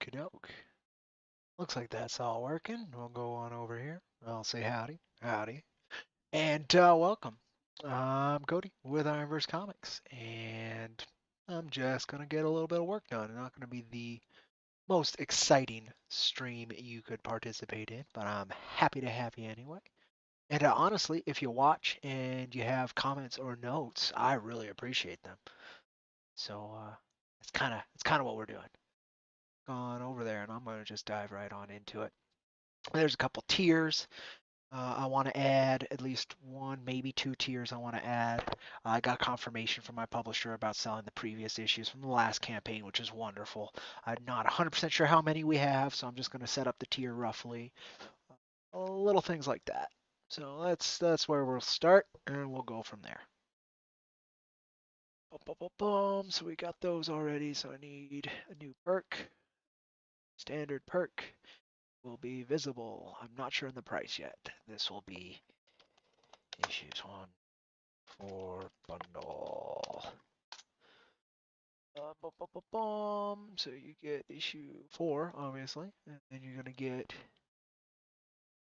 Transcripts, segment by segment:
Okie doke. Looks like that's all working. We'll go on over here. I'll say howdy. Howdy. And welcome. I'm Cody with IronVerse Comics. And I'm just going to get a little bit of work done. It's not going to be the most exciting stream you could participate in, but I'm happy to have you anyway. And honestly, if you watch and you have comments or notes, I really appreciate them. So it's kind of what we're doing. Gone over there, and I'm going to just dive right on into it. There's a couple tiers. I want to add at least one, maybe two tiers I want to add. I got confirmation from my publisher about selling the previous issues from the last campaign, which is wonderful. I'm not 100% sure how many we have, so I'm just going to set up the tier roughly. Little things like that. So that's where we'll start, and we'll go from there. So we got those already, so I need a new perk. Standard perk will be visible. I'm not sure on the price yet. This will be issues 1 4 bundle. So you get issue 4, obviously, and then you're gonna get.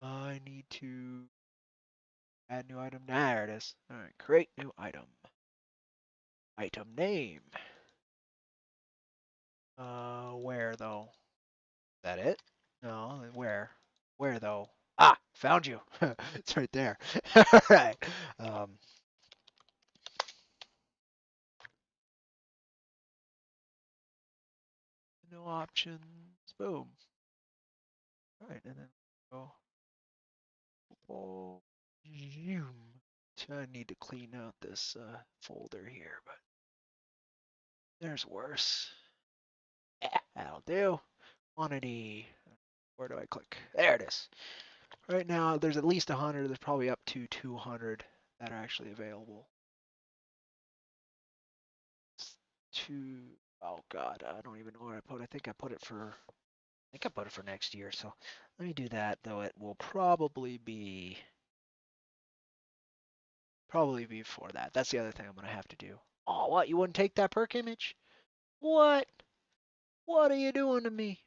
I need to add new item. There it is. All right, create new item. Item name. Where though? Is that it? No, where? Where though? Ah, found you. It's right there. All right. No options. Boom. All right, and then go. Oh, zoom. I need to clean out this folder here, but there's worse. Yeah, that'll do. Quantity. Where do I click? There it is. Right now, there's at least 100. There's probably up to 200 that are actually available. Two. Oh God, I don't even know where I put it. I think I put it for. I think I put it for next year. So let me do that. Though it will probably be before that. That's the other thing I'm gonna have to do. Oh, what? You wouldn't take that perk image? What? What are you doing to me?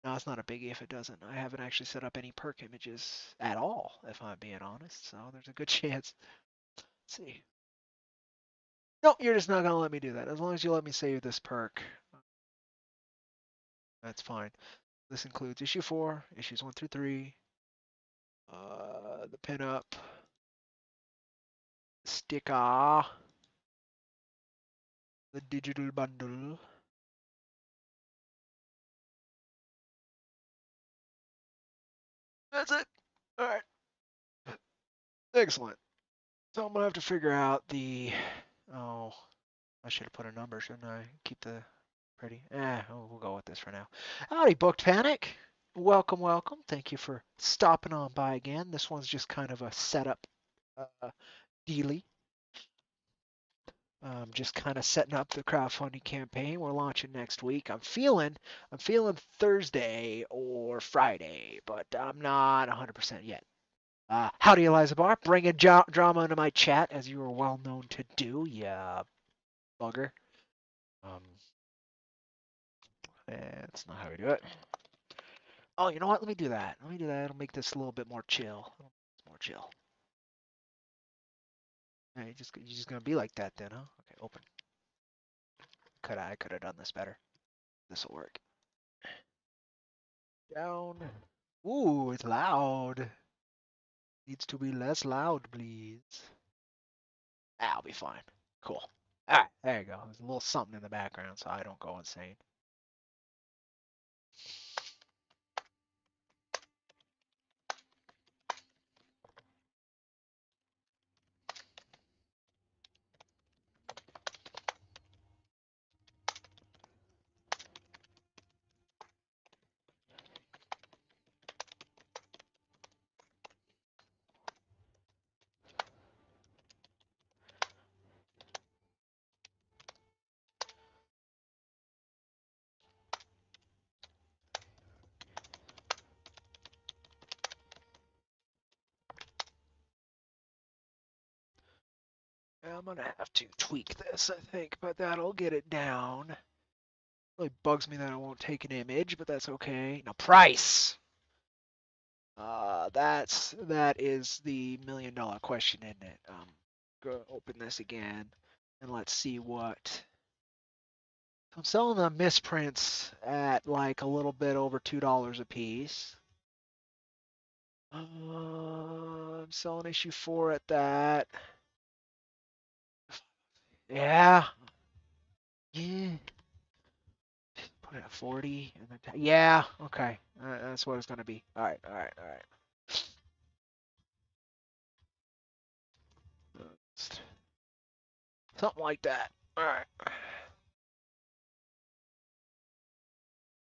No, it's not a biggie if it doesn't. I haven't actually set up any perk images at all, if I'm being honest. So there's a good chance. Let's see. No, you're just not gonna let me do that. As long as you let me save this perk, that's fine. This includes issue 4, issues 1 through 3, the pinup, sticker, the digital bundle. That's it. All right. Excellent. So I'm gonna have to figure out the. Oh, I should have put a number, shouldn't I? Keep the pretty. We'll go with this for now. Howdy, Booked Panic. Welcome, welcome. Thank you for stopping on by again. This one's just kind of a setup dealy. Just kind of setting up the crowdfunding campaign. We're launching next week. I'm feeling Thursday or Friday, but I'm not 100% yet. Howdy, Eliza Bar. Bringing drama into my chat, as you are well known to do, yeah, bugger. Um, that's not how we do it. Oh, you know what? Let me do that. Let me do that. It'll make this a little bit more chill. More chill. Yeah, you're just gonna be like that then, huh? Okay, open. I could have done this better. This will work. Down. Ooh, it's loud. Needs to be less loud, please. I'll be fine. Cool. All right, there you go. There's a little something in the background so I don't go insane. I'm gonna have to tweak this, I think, but that'll get it down. Really bugs me that it won't take an image, but that's okay. Now price. That is the $1,000,000 question, isn't it? Go open this again, and let's see what. I'm selling the misprints at like a little bit over $2 a piece. I'm selling issue 4 at that. Yeah. Yeah. Put it at 40. And then yeah. Okay. That's what it's going to be. All right. All right. All right. Something like that. All right.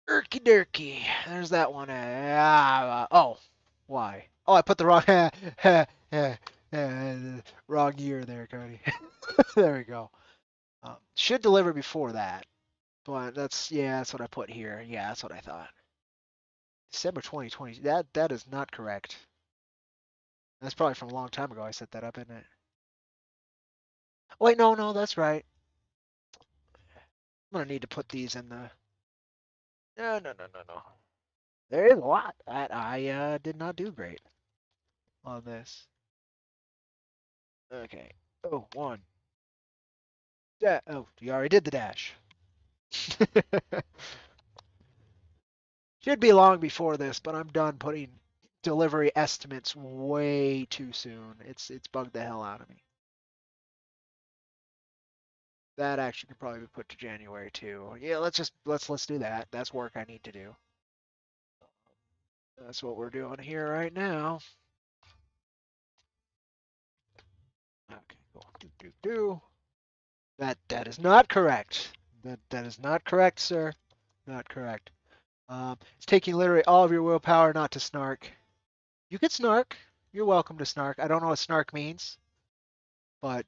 Erky Dirky. There's that one. Oh. Why? Oh, I put the wrong wrong year there, Cody. There we go. Should deliver before that. But that's what I put here. Yeah, that's what I thought. December 2020. That is not correct. That's probably from a long time ago I set that up, isn't it? Wait, no, that's right. I'm gonna need to put these in the. No. There is a lot that I did not do great on this. Okay. Oh, one. Oh, you already did the dash. Should be long before this, but I'm done putting delivery estimates way too soon. It's bugged the hell out of me. That actually could probably be put to January too. Yeah, let's do that. That's work I need to do. That's what we're doing here right now. Okay, cool. Do. That is not correct. That is not correct, sir. Not correct. It's taking literally all of your willpower not to snark. You could snark. You're welcome to snark. I don't know what snark means, but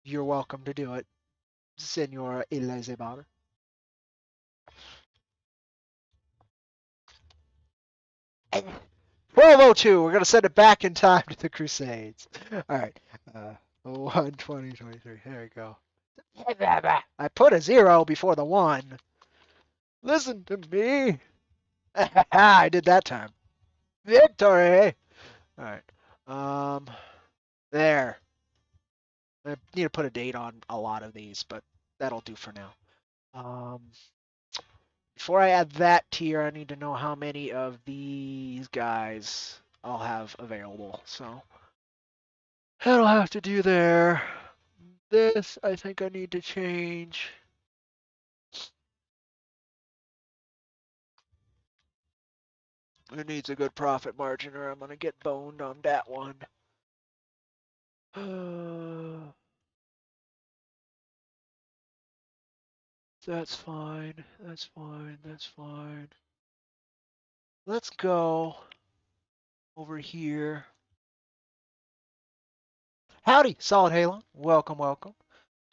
you're welcome to do it, Senora Elizabeth. 1202. We're gonna send it back in time to the Crusades. All right. 1 2023. There we go. I put a 0 before the 1. Listen to me. I did that time. Victory. All right. There. I need to put a date on a lot of these, but that'll do for now. Before I add that tier, I need to know how many of these guys I'll have available. So that'll have to do there. This, I think I need to change. It needs a good profit margin or I'm going to get boned on that one. That's fine. That's fine. That's fine. Let's go over here. Howdy, Solid Halo. Welcome, welcome.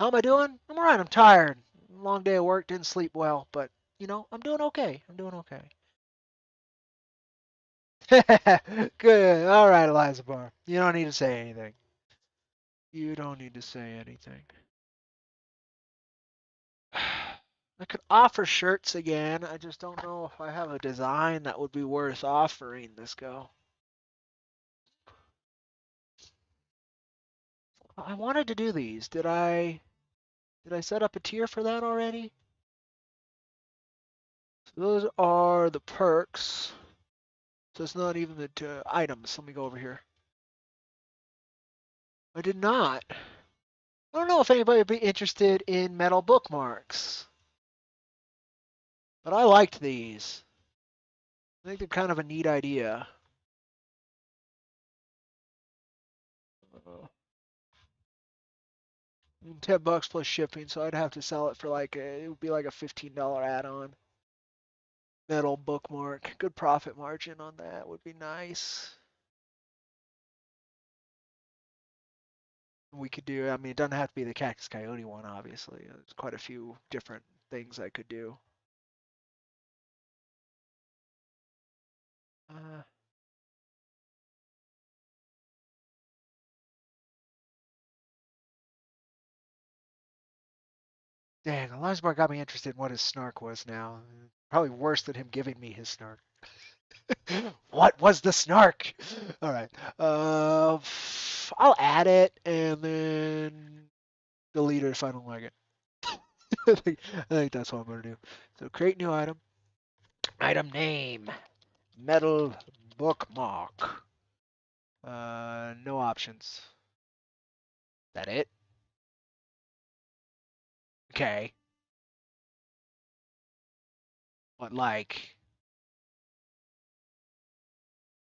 How am I doing? I'm alright. I'm tired. Long day of work. Didn't sleep well, but I'm doing okay. I'm doing okay. Good. All right, Eliza Bar. You don't need to say anything. You don't need to say anything. I could offer shirts again. I just don't know if I have a design that would be worth offering this go. I wanted to do these. Did I set up a tier for that already? So those are the perks. So it's not even the items. Let me go over here. I did not. I don't know if anybody would be interested in metal bookmarks, but I liked these. I think they're kind of a neat idea. Uh, $10 plus shipping, so I'd have to sell it for it would be like a $15 add-on. Metal bookmark. Good profit margin on that would be nice. We could do, I mean, it doesn't have to be the Cactus Coyote one, obviously. There's quite a few different things I could do. Uh, Dang, Elijah Bar got me interested in what his snark was now. Probably worse than him giving me his snark. What was the snark? All right. I'll add it and then delete it if I don't like it. I think that's what I'm gonna do. So create new item. Item name. Metal bookmark. No options. That it? Okay. What like?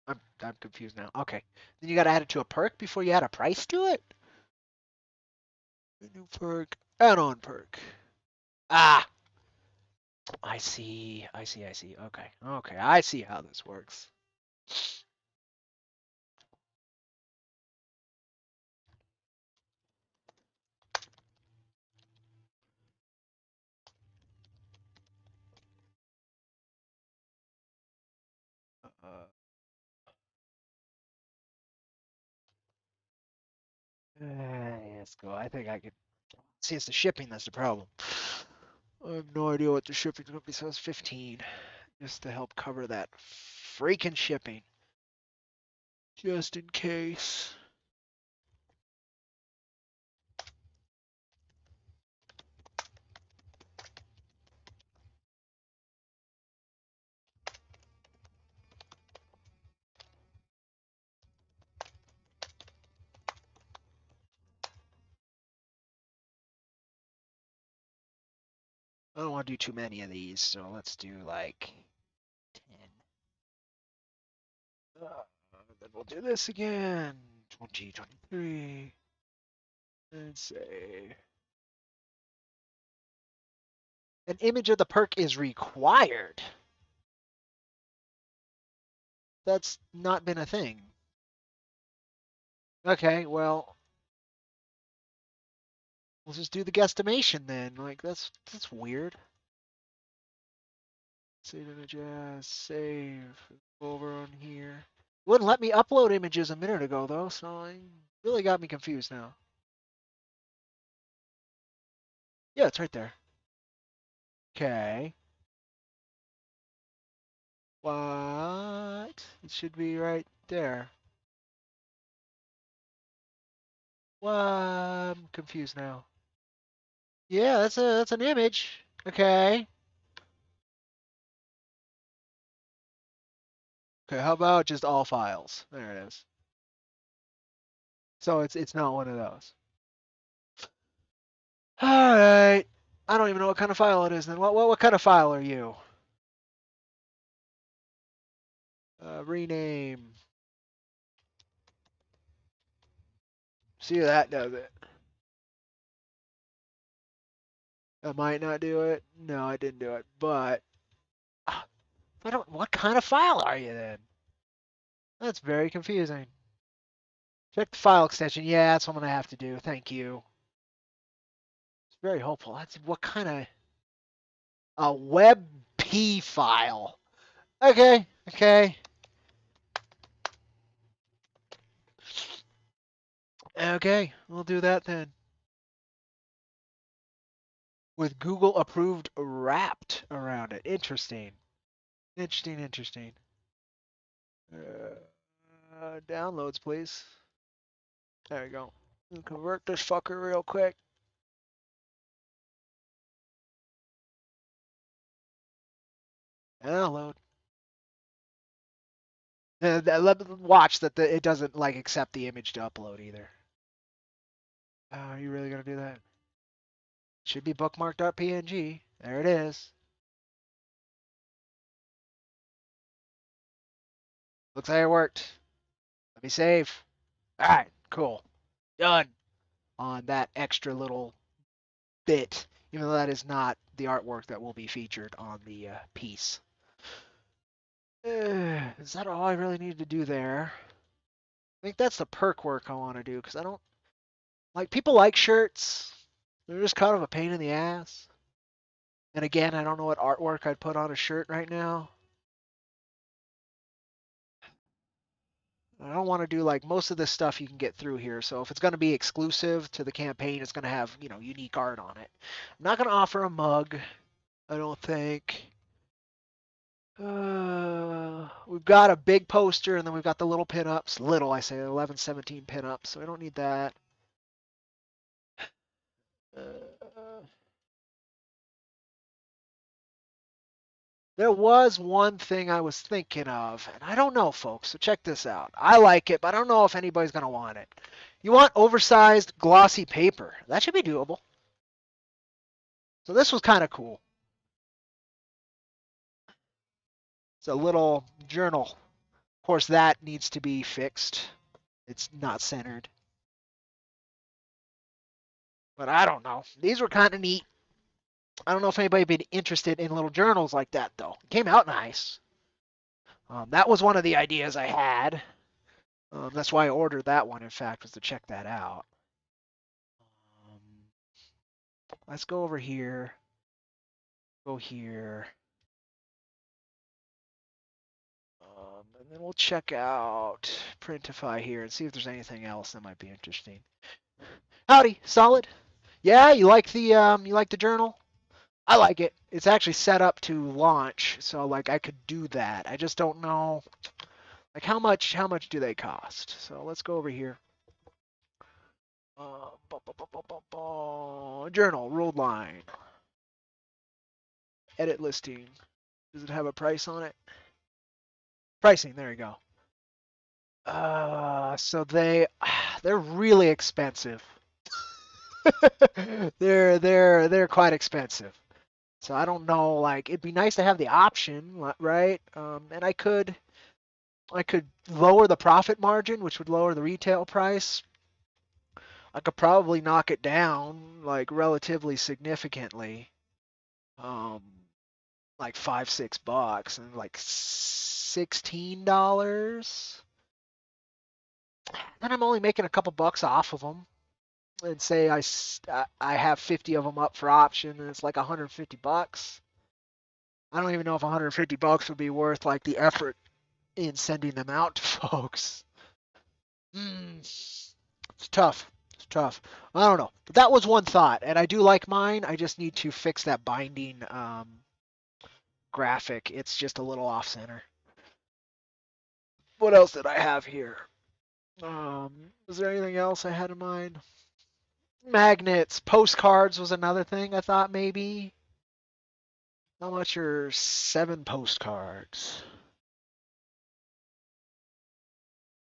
I'm confused now. Okay. Then you gotta add it to a perk before you add a price to it? New perk. Add-on perk. Ah! I see. Okay. I see how this works. Uh, let's go. I think I could. See, it's the shipping that's the problem. I have no idea what the shipping's gonna be, so it's 15. Just to help cover that freaking shipping. Just in case. I don't want to do too many of these, so let's do like 10. Then we'll do this again. 2023. And say an image of the perk is required. That's not been a thing. Okay, well, we'll just do the guesstimation then. Like that's weird. Save image as save. Go over on here. Wouldn't let me upload images a minute ago though, so it really got me confused now. Yeah, it's right there. Okay. What? It should be right there. What? I'm confused now. Yeah, that's an image. Okay. Okay, how about just all files? There it is. So it's not one of those. All right. I don't even know what kind of file it is then. What kind of file are you? Rename. See if that does it. I might not do it. No, I didn't do it. But I don't. What kind of file are you then? That's very confusing. Check the file extension. Yeah, that's what I'm gonna have to do. Thank you. It's very helpful. That's what kind of a WebP file. Okay. Okay, we'll do that then. With Google approved wrapped around it. Interesting. Downloads, please. There we go. We'll convert this fucker real quick. Download. Watch that it doesn't like accept the image to upload either. Are you really gonna do that? Should be bookmark.png. There it is. Looks like it worked. Let me save. All right, cool. Done on that extra little bit, even though that is not the artwork that will be featured on the piece. Is that all I really need to do there? I think that's the perk work I want to do because I don't like people like shirts. They're just kind of a pain in the ass. And again, I don't know what artwork I'd put on a shirt right now. I don't want to do like most of this stuff you can get through here. So if it's going to be exclusive to the campaign, it's going to have, unique art on it. I'm not going to offer a mug, I don't think. We've got a big poster and then we've got the little pinups. Little, I say 11, 17 pinups, so I don't need that. Uh, there was one thing I was thinking of, and I don't know, folks, so check this out. I like it, but I don't know if anybody's going to want it. You want oversized, glossy paper. That should be doable. So this was kind of cool. It's a little journal. Of course, that needs to be fixed. It's not centered. But I don't know. These were kind of neat. I don't know if anybody would be interested in little journals like that, though. It came out nice. That was one of the ideas I had. That's why I ordered that one, in fact, was to check that out. Um, let's go over here. Go here. And then we'll check out Printify here and see if there's anything else that might be interesting. Howdy, solid. Yeah, you like the journal? I like it. It's actually set up to launch, so like I could do that. I just don't know like how much do they cost? So let's go over here. Journal, ruled line. Edit listing. Does it have a price on it? Pricing, there you go. So they're really expensive. they're quite expensive. So I don't know, like it'd be nice to have the option, right? And I could lower the profit margin, which would lower the retail price. I could probably knock it down like relatively significantly. Um, like $5-6 and like $16. Then I'm only making a couple bucks off of them. And say I have 50 of them up for option and it's like $150. I don't even know if $150 would be worth like the effort in sending them out to folks. It's tough. It's tough. I don't know. But that was one thought, and I do like mine. I just need to fix that binding graphic. It's just a little off center. What else did I have here? Was there anything else I had in mind? Magnets, postcards was another thing I thought maybe. How much are 7 postcards?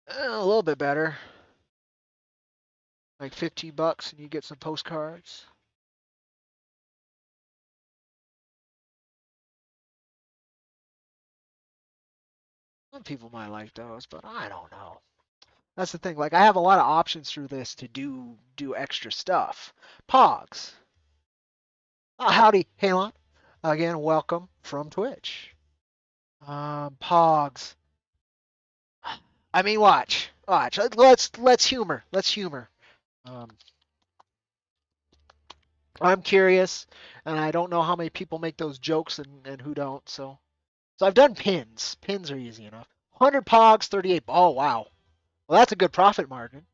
A little bit better. Like $15 and you get some postcards. Some people might like those, but I don't know. That's the thing. Like I have a lot of options through this to do extra stuff. Pogs. Howdy, Halon. Again, welcome from Twitch. Pogs. I mean, watch. Let's humor. Let's humor. Um, I'm curious, and I don't know how many people make those jokes and who don't. So I've done pins. Pins are easy enough. 100 Pogs, 38. Oh wow. Well, that's a good profit margin.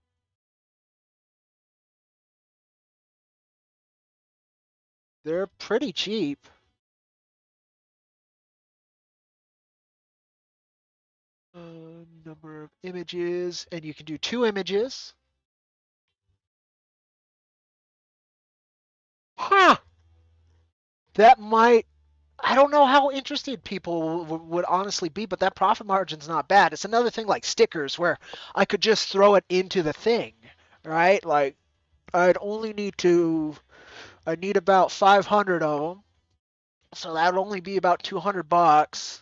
They're pretty cheap. Number of images, and you can do 2 images. Huh. That might. I don't know how interested people would honestly be, but that profit margin's not bad. It's another thing like stickers where I could just throw it into the thing, right? Like I'd need about 500 of them, so that would only be about $200.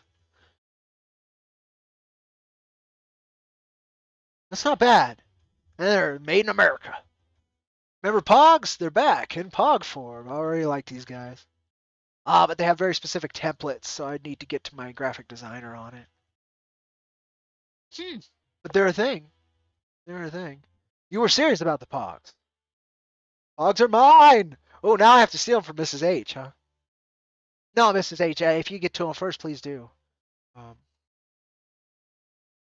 That's not bad. And they're made in America. Remember Pogs? They're back in Pog form. I already like these guys. But they have very specific templates, so I'd need to get to my graphic designer on it. But they're a thing. They're a thing. You were serious about the Pogs. Pogs are mine! Oh, now I have to steal them from Mrs. H, huh? No, Mrs. H, if you get to them first, please do. Um,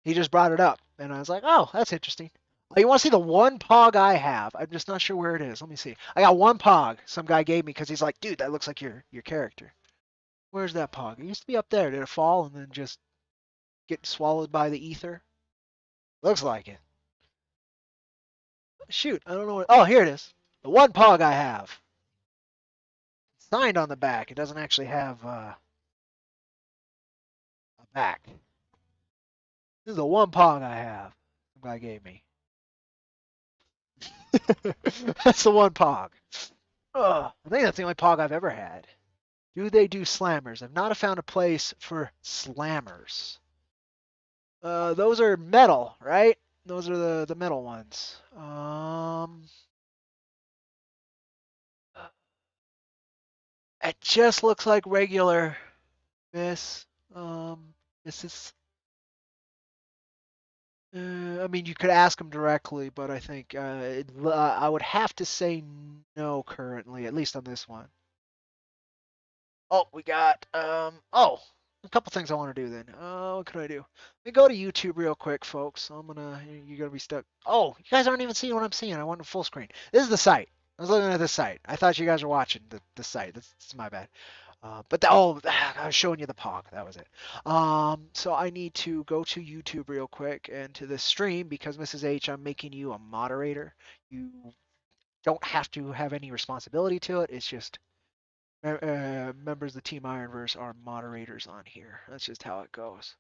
he just brought it up. and I was like, oh, that's interesting. Oh, you want to see the one Pog I have? I'm just not sure where it is. Let me see. I got one Pog some guy gave me because he's like, dude, that looks like your character. Where's that Pog? It used to be up there. Did it fall and then just get swallowed by the ether? Looks like it. Shoot, I don't know what. Oh, here it is. The one Pog I have. Signed on the back. It doesn't actually have a back. This is the one Pog I have. Some guy gave me. That's the one Pog. Ugh, I think that's the only Pog I've ever had. Do they do slammers? I've not found a place for slammers. Those are metal, right? Those are the metal ones. It just looks like regular Miss. Mrs. I mean, you could ask them directly, but I think I would have to say no currently, at least on this one. Oh, we got oh, a couple things I want to do then. What could I do? Let me go to YouTube real quick, folks. You're gonna be stuck. Oh, you guys aren't even seeing what I'm seeing. I want a full screen. This is the site. I was looking at this site. I thought you guys were watching the site. That's my bad. Oh, I was showing you the Pog. That was it. So I need to go to YouTube real quick and to the stream because Mrs. H, I'm making you a moderator. You don't have to have any responsibility to it. It's just members of the Team IronVerse are moderators on here. That's just how it goes.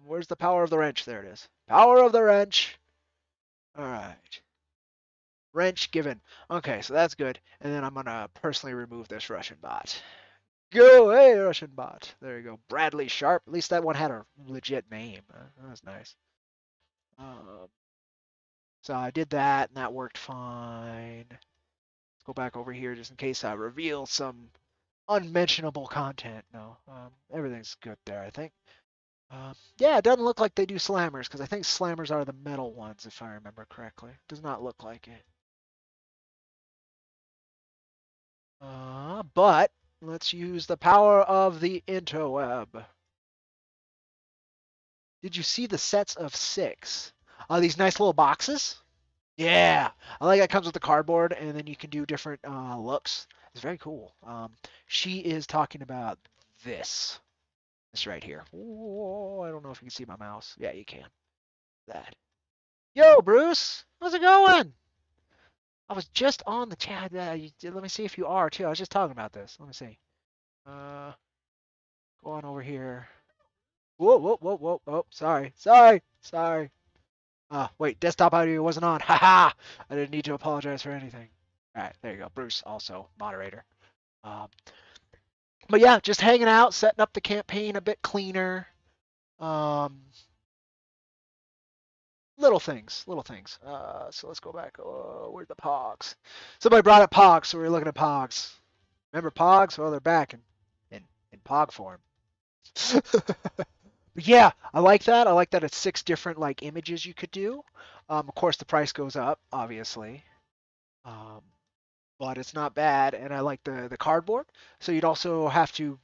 Where's the power of the wrench? There it is. Power of the wrench. All right. Wrench given. Okay, so that's good. And then I'm going to personally remove this Russian bot. Go away, Russian bot. There you go. Bradley Sharp. At least that one had a legit name. That was nice. So I did that, and that worked fine. Let's go back over here just in case I reveal some unmentionable content. No, everything's good there, I think. Yeah, it doesn't look like they do slammers, because I think slammers are the metal ones, if I remember correctly. Does not look like it. But let's use the power of the interweb. Did you see the sets of 6? These nice little boxes? Yeah, I like that it comes with the cardboard, and then you can do different looks. It's very cool. She is talking about this. This right here. Oh, I don't know if you can see my mouse. Yeah, you can. That. Yo, Bruce, how's it going? I was just on the chat. Let me see if you are too. I was just talking about this. Let me see. Go on over here. Whoa, whoa, whoa, whoa, whoa. Sorry. Wait, desktop audio wasn't on. Haha! I didn't need to apologize for anything. All right, there you go. Bruce, also moderator. But yeah, just hanging out, setting up the campaign a bit cleaner. Little things. So let's go back. Where's the Pogs? Somebody brought up Pogs, so we were looking at Pogs. Remember Pogs? Well, they're back in Pog form. Yeah, I like that. I like that it's 6 different like images you could do. Of course, the price goes up, obviously. But it's not bad, and I like the cardboard. So you'd also have to,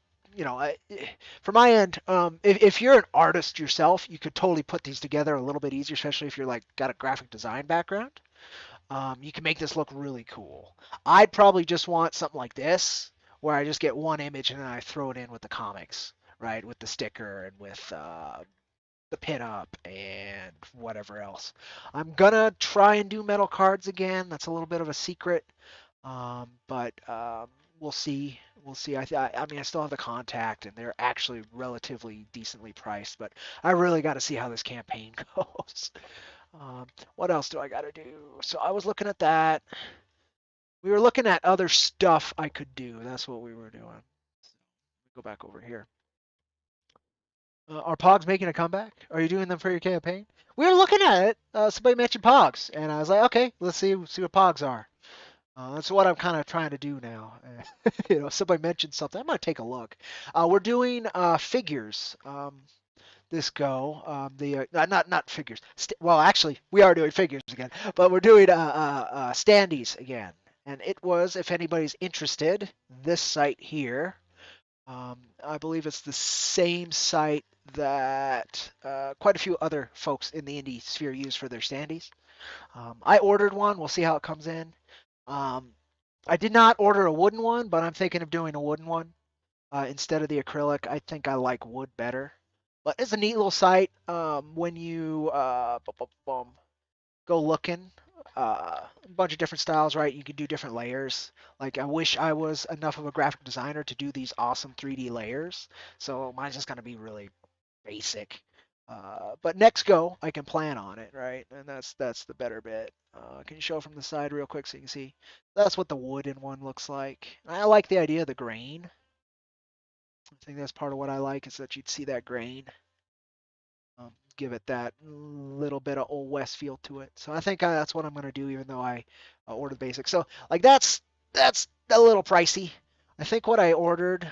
from my end, if you're an artist yourself, you could totally put these together a little bit easier, especially if you're like got a graphic design background. You can make this look really cool. I'd probably just want something like this, where I just get one image and then I throw it in with the comics, right, with the sticker and with the pinup and whatever else. I'm gonna try and do metal cards again. That's a little bit of a secret. But we'll see. I mean, I still have the contact, and they're actually relatively decently priced. But I really got to see how this campaign goes. What else do I got to do? So I was looking at that. We were looking at other stuff I could do. That's what we were doing. Go back over here. Are Pogs making a comeback? Are you doing them for your campaign? We were looking at it. Somebody mentioned Pogs, and I was like, okay, let's see what Pogs are. That's what I'm kind of trying to do now. Somebody mentioned something. I'm gonna take a look. We're doing figures. This go. Not figures. Well, actually, we are doing figures again, but we're doing standees again. And it was, if anybody's interested, this site here. I believe it's the same site that quite a few other folks in the indie sphere use for their standees. I ordered one. We'll see how it comes in. Um, I did not order a wooden one, but I'm thinking of doing a wooden one instead of the acrylic. I think I like wood better. But it's a neat little site. When you go looking, a bunch of different styles, right? You can do different layers. Like I wish I was enough of a graphic designer to do these awesome 3D layers. So mine's just gonna be really basic. But next go, I can plan on it, right? And that's the better bit. Can you show from the side real quick so you can see? That's what the wooden one looks like. I like the idea of the grain. I think that's part of what I like is that you'd see that grain. Give it that little bit of old west feel to it. So I think that's what I'm gonna do, even though I ordered the basics. So like that's a little pricey. I think what I ordered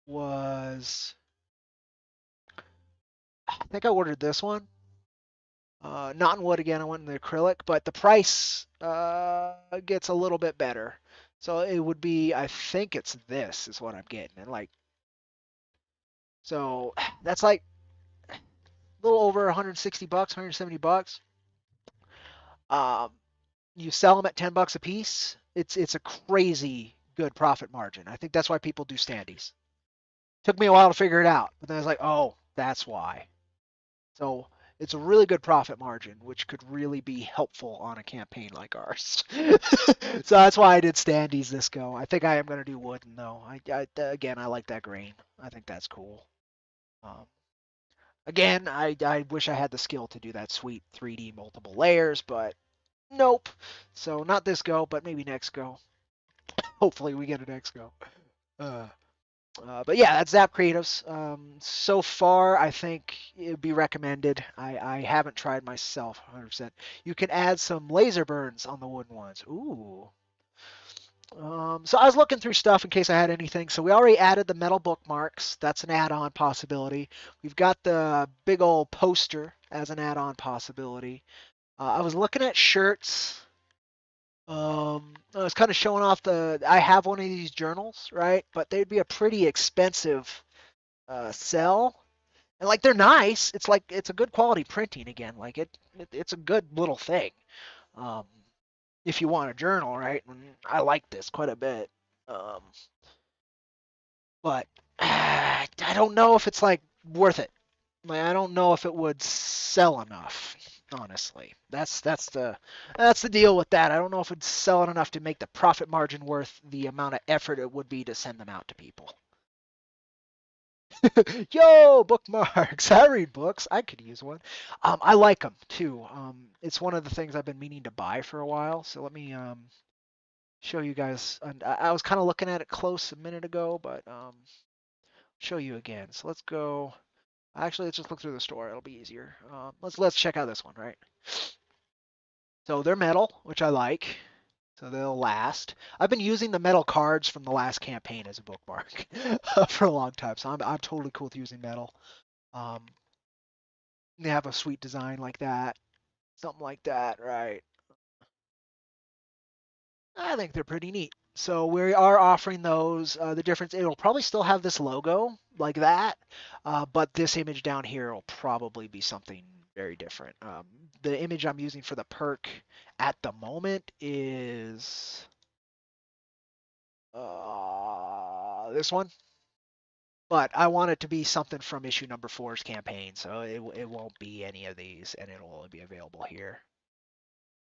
was I think I ordered this one. Not in wood again. I went in the acrylic, but the price gets a little bit better. So it would be I think it's this is what I'm getting, and like so that's like a little over 160 bucks, 170 bucks. Um, you sell them at 10 bucks a piece, it's a crazy good profit margin. I think that's why people do standees. Took me a while to figure it out, but then I was like, oh, that's why. So it's a really good profit margin, which could really be helpful on a campaign like ours. So that's why I did standees this go. I think I am going to do wooden though. Again, I like that grain. I think that's cool. Um, Again, I wish I had the skill to do that sweet 3D multiple layers, but nope. So not this go, but maybe next go. Hopefully we get an next go. Uh, but yeah, that's Zap Creatives. So far, I think it would be recommended. I haven't tried myself 100%. You can add some laser burns on the wooden ones. Ooh. So I was looking through stuff in case I had anything. So we already added the metal bookmarks. That's an add-on possibility. We've got the big old poster as an add-on possibility. I was looking at shirts. I was kind of showing off I have one of these journals, right? But they'd be a pretty expensive sell. And like they're nice. It's like it's a good quality printing again. Like it's a good little thing. Um, if you want a journal, right? And I like this quite a bit. Um, but I don't know if it's like worth it. Like, I don't know if it would sell enough. Honestly, that's the deal with that. I don't know if it'd sell it enough to make the profit margin worth the amount of effort it would be to send them out to people. Yo, bookmarks! I read books. I could use one. I like them too. It's one of the things I've been meaning to buy for a while. So let me show you guys. And I was kind of looking at it close a minute ago, but show you again. So let's go. Actually, let's just look through the store. It'll be easier. Let's check out this one, right? So they're metal, which I like. So they'll last. I've been using the metal cards from the last campaign as a bookmark for a long time, so I'm totally cool with using metal. Um, they have a sweet design like that, something like that, right? I think they're pretty neat. So we are offering those. The difference, it'll probably still have this logo like that, but this image down here will probably be something very different. The image I'm using for the perk at the moment is this one, but I want it to be something from issue number four's campaign, so it won't be any of these, and it'll only be available here.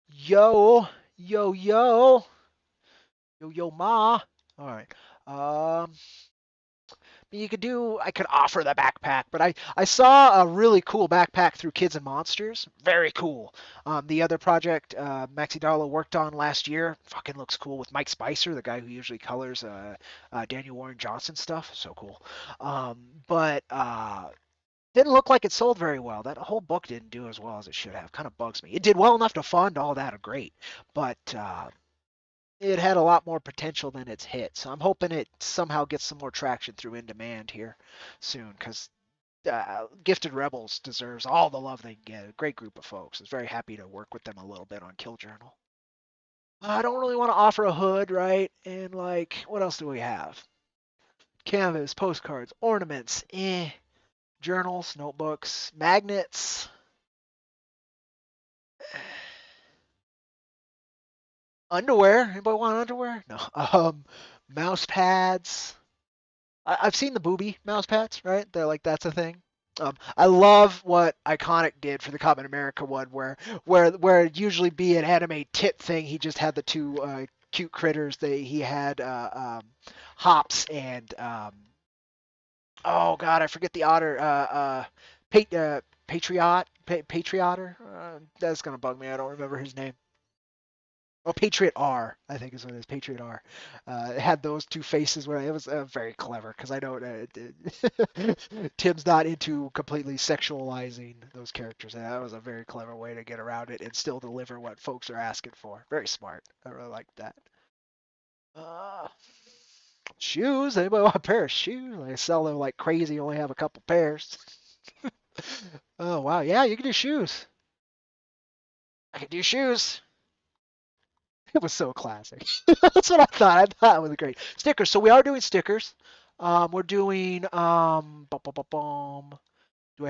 Yo, yo, yo, yo, yo, ma. All right. I could offer the backpack, but I saw a really cool backpack through Kids and Monsters. Very cool. The other project Maxi Darlow worked on last year fucking looks cool with Mike Spicer, the guy who usually colors Daniel Warren Johnson stuff. So cool. But didn't look like it sold very well. That whole book didn't do as well as it should have. Kind of bugs me. It did well enough to fund all that, great, but it had a lot more potential than it's hit. So I'm hoping it somehow gets some more traction through in demand here soon, because Gifted Rebels deserves all the love they can get. A great group of folks. I was very happy to work with them a little bit on Kill Journal. I don't really want to offer a hood, right? And like, what else do we have? Canvas, postcards, ornaments, journals, notebooks, magnets, underwear. Anybody want underwear? No. Mouse pads. I've seen the booby mouse pads, right? They're like that's a thing. I love what Iconic did for the Captain America one, where it usually be an anime tit thing. He just had the two cute critters. He had Hops and oh god, I forget the otter. Patriotter. That's gonna bug me. I don't remember his name. Oh, Patriot R, I think is what it is. Patriot R. It had those two faces where it was very clever because I know Tim's not into completely sexualizing those characters. And that was a very clever way to get around it and still deliver what folks are asking for. Very smart. I really like that. Uh, Shoes. Anybody want a pair of shoes? They sell them like crazy. Only have a couple pairs. Oh wow, yeah, you can do shoes. I can do shoes. It was so classic. That's what I thought. I thought it was great. Stickers. So we are doing stickers. We're doing do I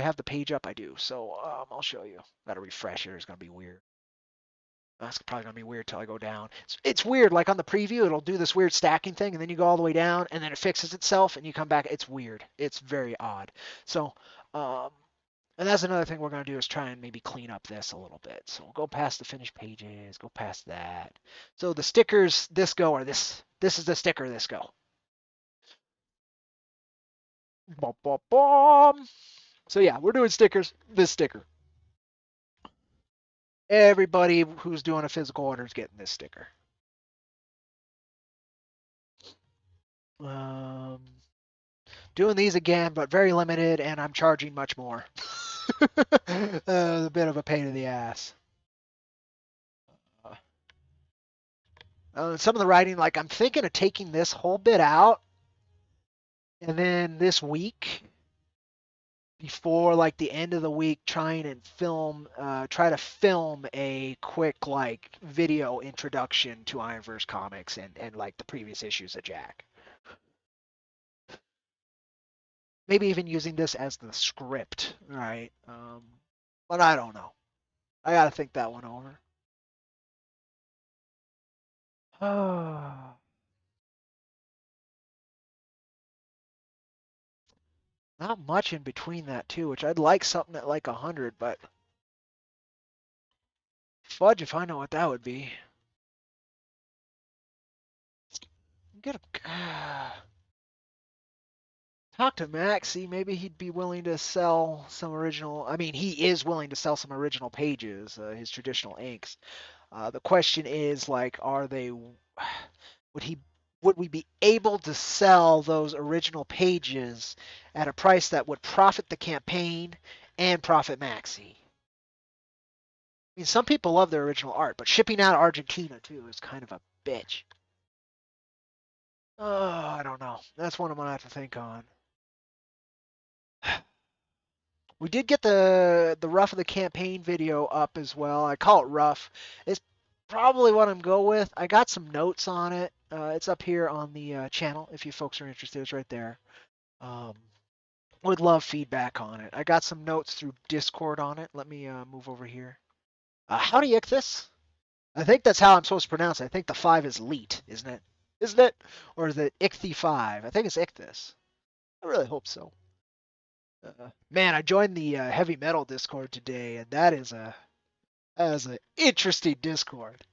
have the page up? I do. So I'll show you. Gotta refresh it. It's gonna be weird. That's probably gonna be weird till I go down. It's weird. Like on the preview, it'll do this weird stacking thing, and then you go all the way down, and then it fixes itself, and you come back. It's weird. It's very odd. So um, and that's another thing we're going to do is try and maybe clean up this a little bit. So we'll go past the finished pages, go past that. So the stickers this go are this is the sticker this go. Bum, bum, bum. So yeah, we're doing stickers, this sticker. Everybody who's doing a physical order is getting this sticker. Um, Doing these again, but very limited, and I'm charging much more. A bit of a pain in the ass. Some of the writing, like I'm thinking of taking this whole bit out, and then this week, before like the end of the week, try to film a quick like video introduction to IronVerse Comics and like the previous issues of Jack. Maybe even using this as the script, right? But I don't know. I gotta think that one over. Not much in between that too, which I'd like something at like 100, but fudge if I know what that would be. Get a talk to Max. See, maybe he'd be willing to sell some original. I mean, he is willing to sell some original pages, his traditional inks. The question is like, are they? Would he? Would we be able to sell those original pages at a price that would profit the campaign and profit Maxi? I mean, some people love their original art, but shipping out of Argentina too is kind of a bitch. Oh, I don't know. That's one I'm gonna have to think on. We did get the rough of the campaign video up as well. I call it rough. It's probably what I'm go with. I got some notes on it. It's up here on the channel if you folks are interested. It's right there. Um, would love feedback on it. I got some notes through Discord on it. Let me move over here. How do you ick this? I think that's how I'm supposed to pronounce it. I think the 5 is leet, isn't it? Isn't it? Or is it ichthy 5? I think it's ichthys. I really hope so. Man, I joined the heavy metal Discord today, and that is an interesting Discord.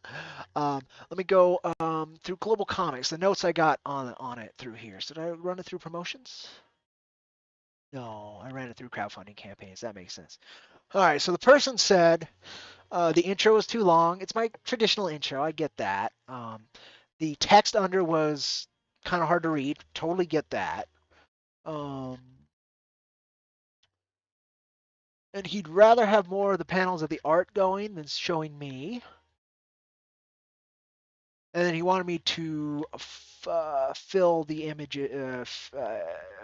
Let me go through Global Comics. The notes I got on it through here. So did I run it through promotions? No, I ran it through crowdfunding campaigns. That makes sense. All right, so the person said the intro was too long. It's my traditional intro. I get that. The text under was kind of hard to read. Totally get that. And he'd rather have more of the panels of the art going than showing me. And then he wanted me to fill the image,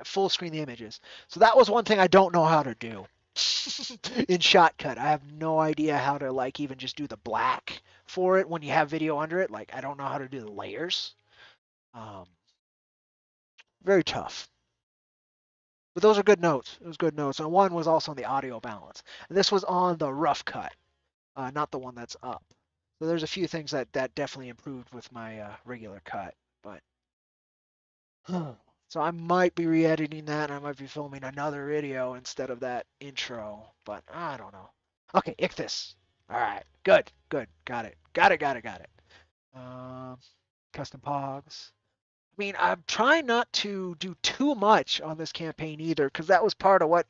full screen the images. So that was one thing I don't know how to do in Shotcut. I have no idea how to like even just do the black for it when you have video under it. Like I don't know how to do the layers. Very tough. But those are good notes. It was good notes. And one was also on the audio balance. And this was on the rough cut, not the one that's up. So there's a few things that definitely improved with my regular cut. But so I might be re-editing that. I might be filming another video instead of that intro. But I don't know. Okay, Ichthys. All right, good, good, got it, got it, got it, got it. Um, Custom pogs. I mean, I'm trying not to do too much on this campaign either, because that was part of what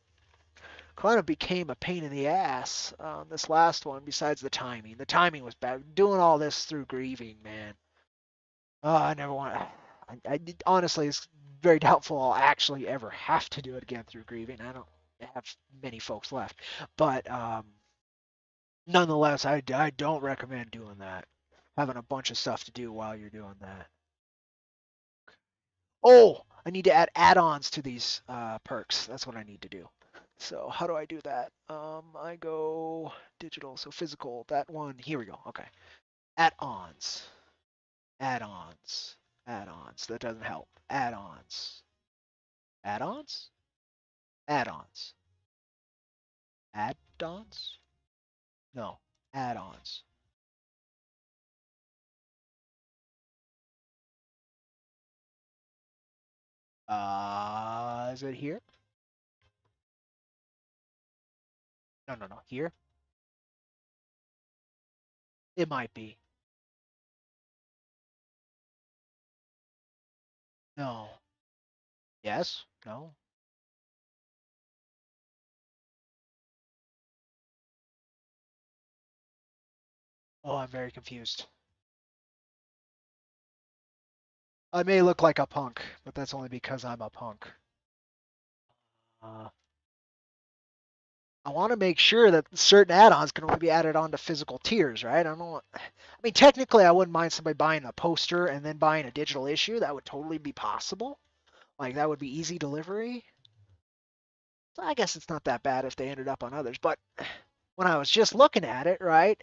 kind of became a pain in the ass on this last one. Besides the timing, was bad. Doing all this through grieving, man. I never want. Honestly, it's very doubtful I'll actually ever have to do it again through grieving. I don't have many folks left, but nonetheless, I don't recommend doing that. Having a bunch of stuff to do while you're doing that. Oh, I need to add add-ons to these perks. That's what I need to do. So how do I do that? I go digital, so physical. That one. Here we go. Okay. Add-ons. Add-ons. Add-ons. That doesn't help. Add-ons. Add-ons? Add-ons. Add-ons? No. Add-ons. Is it here? No, no, no. Here? It might be. No. Yes? No? Oh, I'm very confused. I may look like a punk, but that's only because I'm a punk. Uh, I want to make sure that certain add-ons can only be added onto physical tiers, right? I don't want. I mean, technically, I wouldn't mind somebody buying a poster and then buying a digital issue. That would totally be possible. Like that would be easy delivery. So I guess it's not that bad if they ended up on others. But when I was just looking at it, right?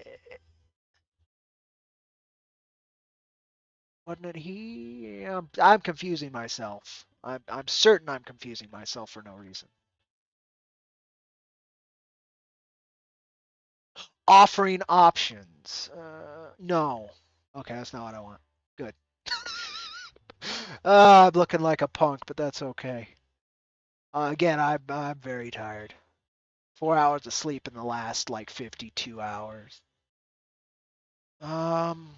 Wasn't it he? I'm confusing myself. I'm certain I'm confusing myself for no reason. Offering options. No. Okay, that's not what I want. Good. I'm looking like a punk, but that's okay. Again, I'm very tired. 4 hours of sleep in the last like 52 hours. Um,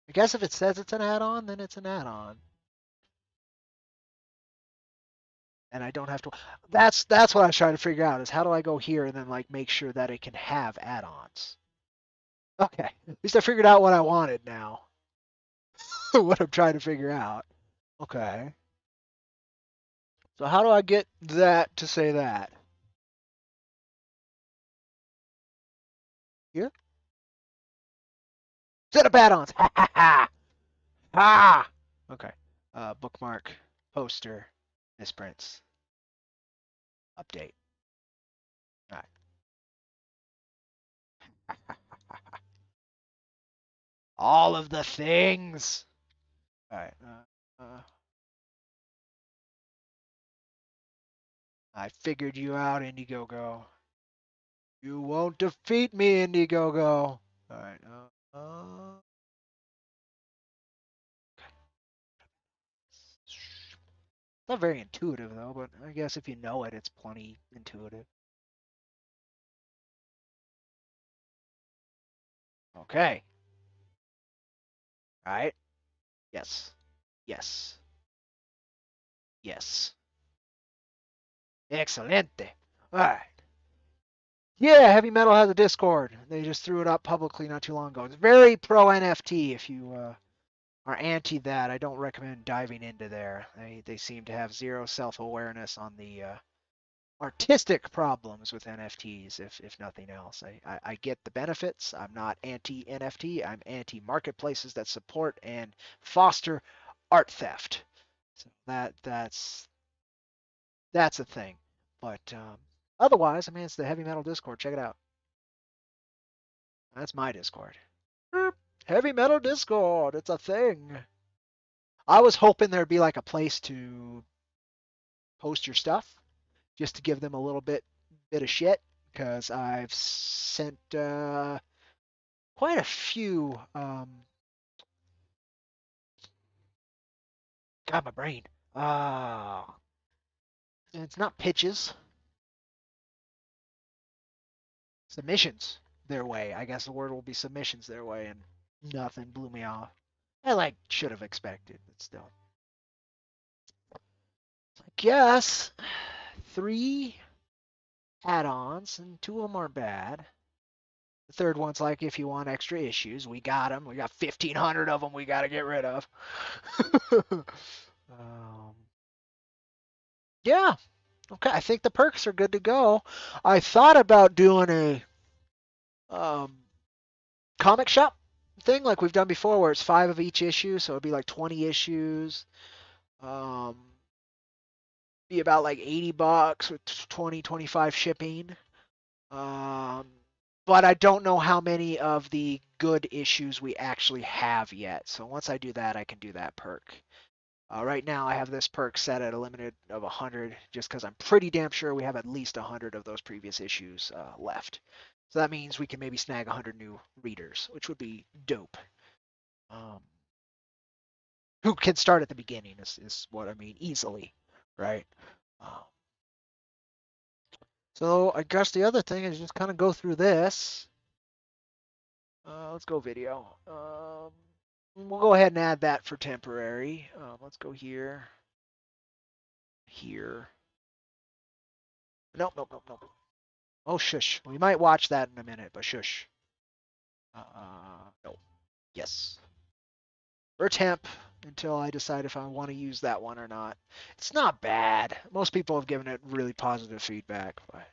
I guess if it says it's an add-on, then it's an add-on, and I don't have to. That's what I was trying to figure out is how do I go here and then like make sure that it can have add-ons. Okay, at least I figured out what I wanted now. What I'm trying to figure out. Okay. So how do I get that to say that? Here? Set up add-ons. Ha ha ha. Ha. Okay. Bookmark, poster, misprints, update. All right. All of the things. All right. I figured you out, Indiegogo. You won't defeat me, Indiegogo. All right. It's not very intuitive though, but I guess if you know it, it's plenty intuitive. Okay. All right. Yes. Yes. Yes. Excelente. All right. Yeah, Heavy Metal has a Discord. They just threw it up publicly not too long ago. It's very pro NFT. If you are anti that, I don't recommend diving into there. They seem to have zero self awareness on the artistic problems with NFTs, if nothing else. I get the benefits. I'm not anti NFT. I'm anti marketplaces that support and foster art theft. So that's a thing. But otherwise, I mean, it's the Heavy Metal Discord. Check it out. That's my Discord. Heavy Metal Discord. It's a thing. I was hoping there'd be like a place to post your stuff, just to give them a little bit of shit, because I've sent quite a few. God, my brain. Uh, it's not pitches, submissions their way. I guess the word will be submissions their way, and nothing blew me off. I like should have expected, but still. I guess three add-ons, and two of them aren't bad. The third one's like, if you want extra issues, we got them. We got 1,500 of them we got to get rid of. um, yeah, okay. I think the perks are good to go. I thought about doing a um, comic shop thing like we've done before, where it's 5 of each issue, so it'd be like 20 issues. Um, be about like $80 with 20-25 shipping. Um, but I don't know how many of the good issues we actually have yet. So once I do that, I can do that perk. Right now, I have this perk set at a limited of 100, just because I'm pretty damn sure we have at least 100 of those previous issues left. So that means we can maybe snag 100 new readers, which would be dope. Um, who can start at the beginning is what I mean, easily, right? Um, so I guess the other thing is just kind of go through this. Let's go video. We'll go ahead and add that for temporary. Let's go here. Here. Nope, nope, nope, nope. Oh, shush. We might watch that in a minute, but shush. No. Yes. For temp until I decide if I want to use that one or not. It's not bad. Most people have given it really positive feedback. But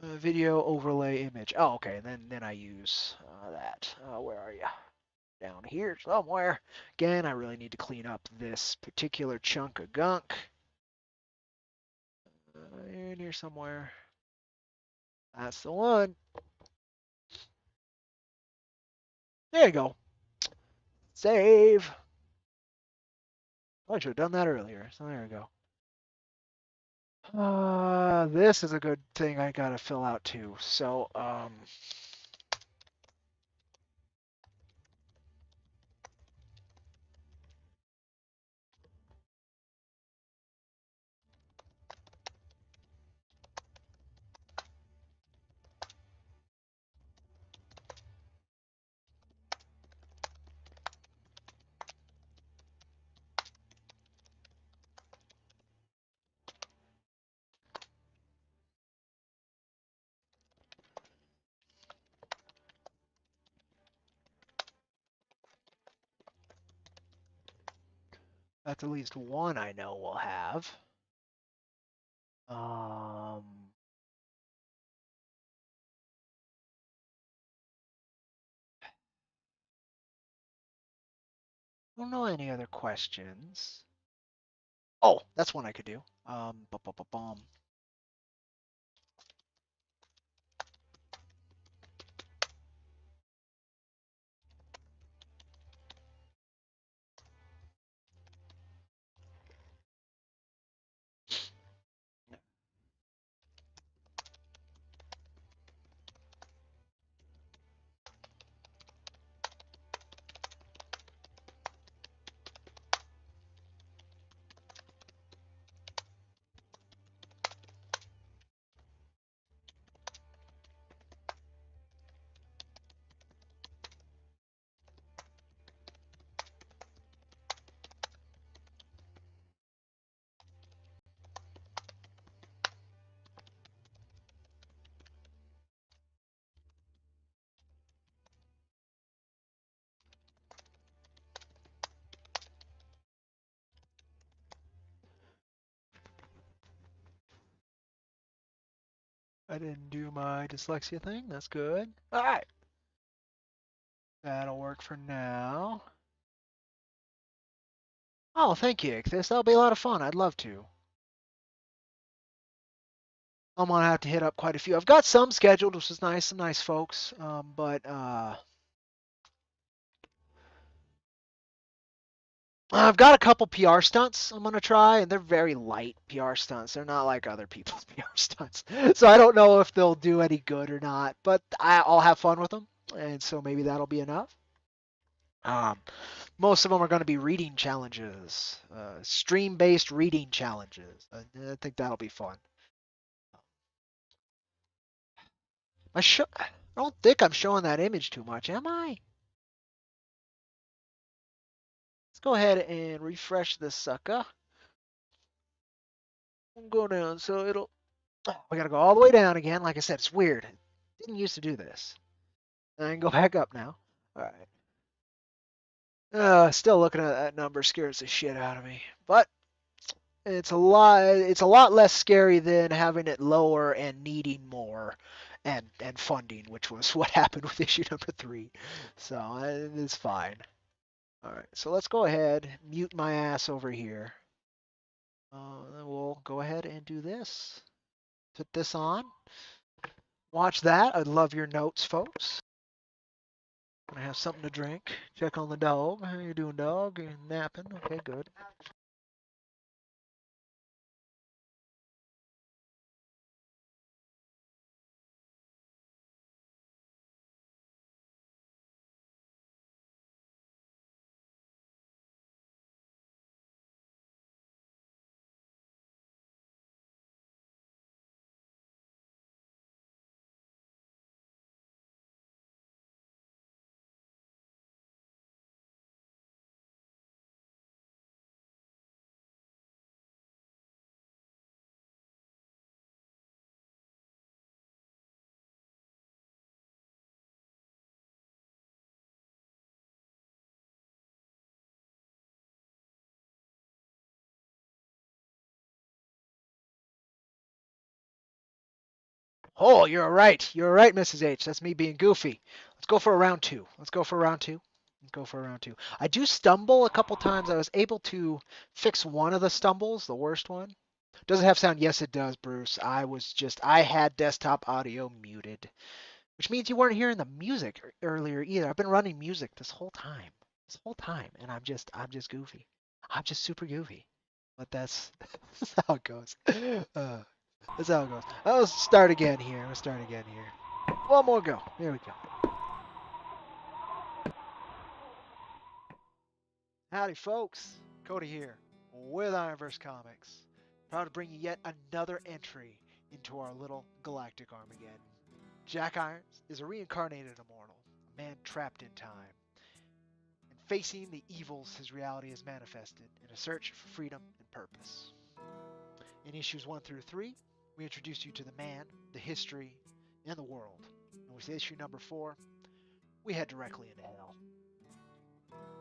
video overlay image. Oh, okay. Then I use that. Where are you? Down here somewhere. Again, I really need to clean up this particular chunk of gunk. In here somewhere. That's the one. There you go. Save. Oh, I should have done that earlier. So there we go. This is a good thing I gotta fill out too. So, that's at least one I know we'll have. I don't know any other questions. Oh, that's one I could do. Bum. I didn't do my dyslexia thing. That's good. All right. That'll work for now. Oh, thank you, Ichthys. That'll be a lot of fun. I'd love to. I'm gonna have to hit up quite a few. I've got some scheduled, which is nice, some nice folks. But I've got a couple PR stunts I'm gonna try, and they're very light PR stunts. They're not like other people's PR stunts, so I don't know if they'll do any good or not. But I'll have fun with them, and so maybe that'll be enough. Um, most of them are going to be reading challenges, stream-based reading challenges. I think that'll be fun. I don't think I'm showing that image too much, am I? Let's go ahead and refresh this sucker. We'll go down, so it'll. Oh, we gotta go all the way down again. Like I said, it's weird. Didn't used to do this. I can go back up now. All right. Still looking at that number scares the shit out of me. But it's a lot less scary than having it lower and needing more and funding, which was what happened with issue number 3. So it's fine. All right, so let's go ahead, mute my ass over here. Then we'll go ahead and do this. Put this on. Watch that. I'd love your notes, folks. Gonna have something to drink. Check on the dog. How you doing, dog? You napping? Okay, good. Oh, you're right. You're right, Mrs. H. That's me being goofy. Let's go for a round 2. Let's go for a round 2. Let's go for a round 2. I do stumble a couple times. I was able to fix one of the stumbles, the worst one. Does it have sound? Yes, it does, Bruce. I had desktop audio muted, which means you weren't hearing the music earlier either. I've been running music this whole time, and I'm just goofy. I'm just super goofy. But that's, that's how it goes. Uh, that's how it goes. Let's start again here. Let's start again here. One more go. There we go. Howdy, folks. Cody here with IronVerse Comics. Proud to bring you yet another entry into our little galactic Armageddon. Jack Irons is a reincarnated immortal, a man trapped in time, and facing the evils his reality has manifested in a search for freedom and purpose. In issues 1 through 3, we introduce you to the man, the history, and the world. And with issue number 4, we head directly into hell.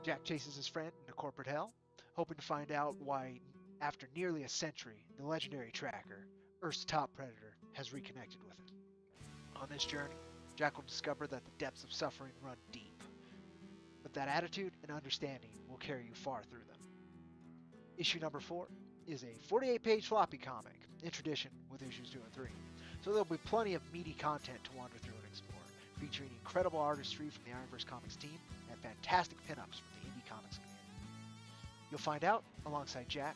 Jack chases his friend into corporate hell, hoping to find out why, after nearly a century, the legendary tracker, Earth's top predator, has reconnected with him. On this journey, Jack will discover that the depths of suffering run deep, but that attitude and understanding will carry you far through them. Issue number 4 is a 48-page floppy comic, in tradition with issues 2 and 3, so there'll be plenty of meaty content to wander through and explore, featuring incredible artistry from the IronVerse Comics team and fantastic pinups from the indie comics community. You'll find out, alongside Jack,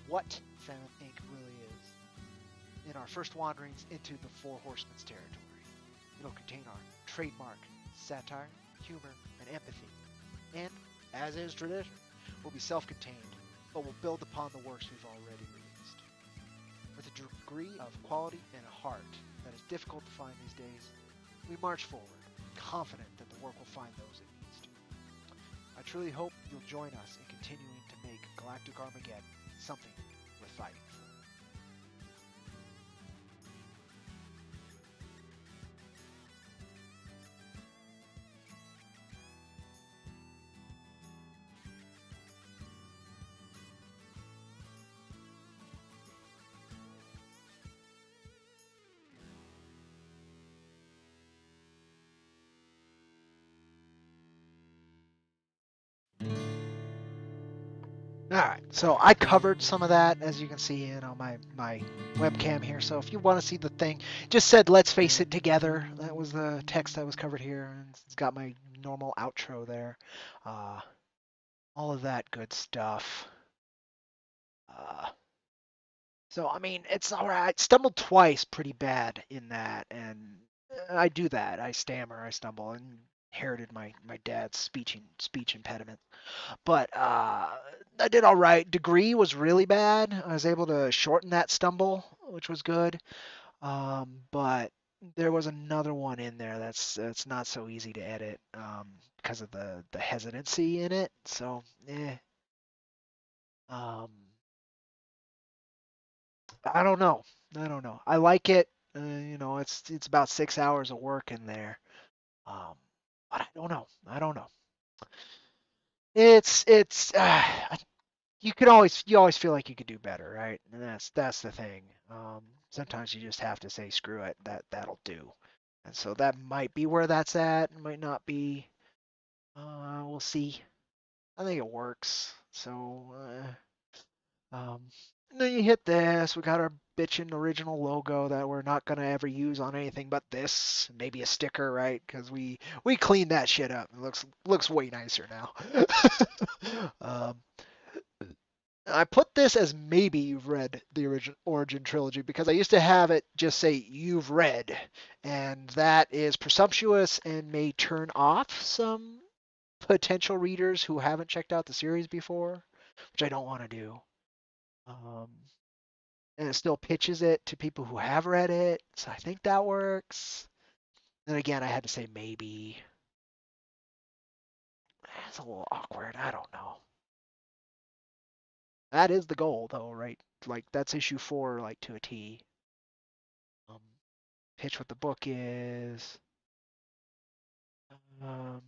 what Famine Inc. really is in our first wanderings into the Four Horsemen's territory. It'll contain our trademark satire, humor, and empathy, and, as is tradition, will be self-contained, but will build upon the works we've already released. With a degree of quality and a heart that is difficult to find these days, we march forward, confident that the work will find those it needs to. I truly hope you'll join us in continuing to make Galactic Armageddon something worth fighting for. All right, so I covered some of that, as you can see on my webcam here. So if you want to see the thing, just said "Let's face it together." That was the text that was covered here, and it's got my normal outro there. Uh, all of that good stuff. Uh, so I mean, it's all right. Stumbled twice pretty bad in that, and I do that. I stammer, I stumble, and inherited my dad's speech impediment. But I did all right. Degree was really bad. I was able to shorten that stumble, which was good. But there was another one in there that's not so easy to edit because of the hesitancy in it. So, um, I don't know. I don't know. I like it. It's about 6 hours of work in there. Um, but I don't know. I don't know. It's you always feel like you could do better, right? And that's the thing. Sometimes you just have to say screw it. That'll do. And so that might be where that's at. It might not be. We'll see. I think it works. So and then you hit this. We got our bitchin' original logo that we're not gonna ever use on anything but this. Maybe a sticker, right? Because we cleaned that shit up. It looks way nicer now. um, I put this as maybe you've read the original Origin trilogy because I used to have it just say you've read, and that is presumptuous and may turn off some potential readers who haven't checked out the series before, which I don't want to do. Um, and it still pitches it to people who have read it, so I think that works. Then again, I had to say maybe. It's a little awkward. I don't know. That is the goal, though, right? Like that's issue 4, like to a T. Um, pitch what the book is. Um,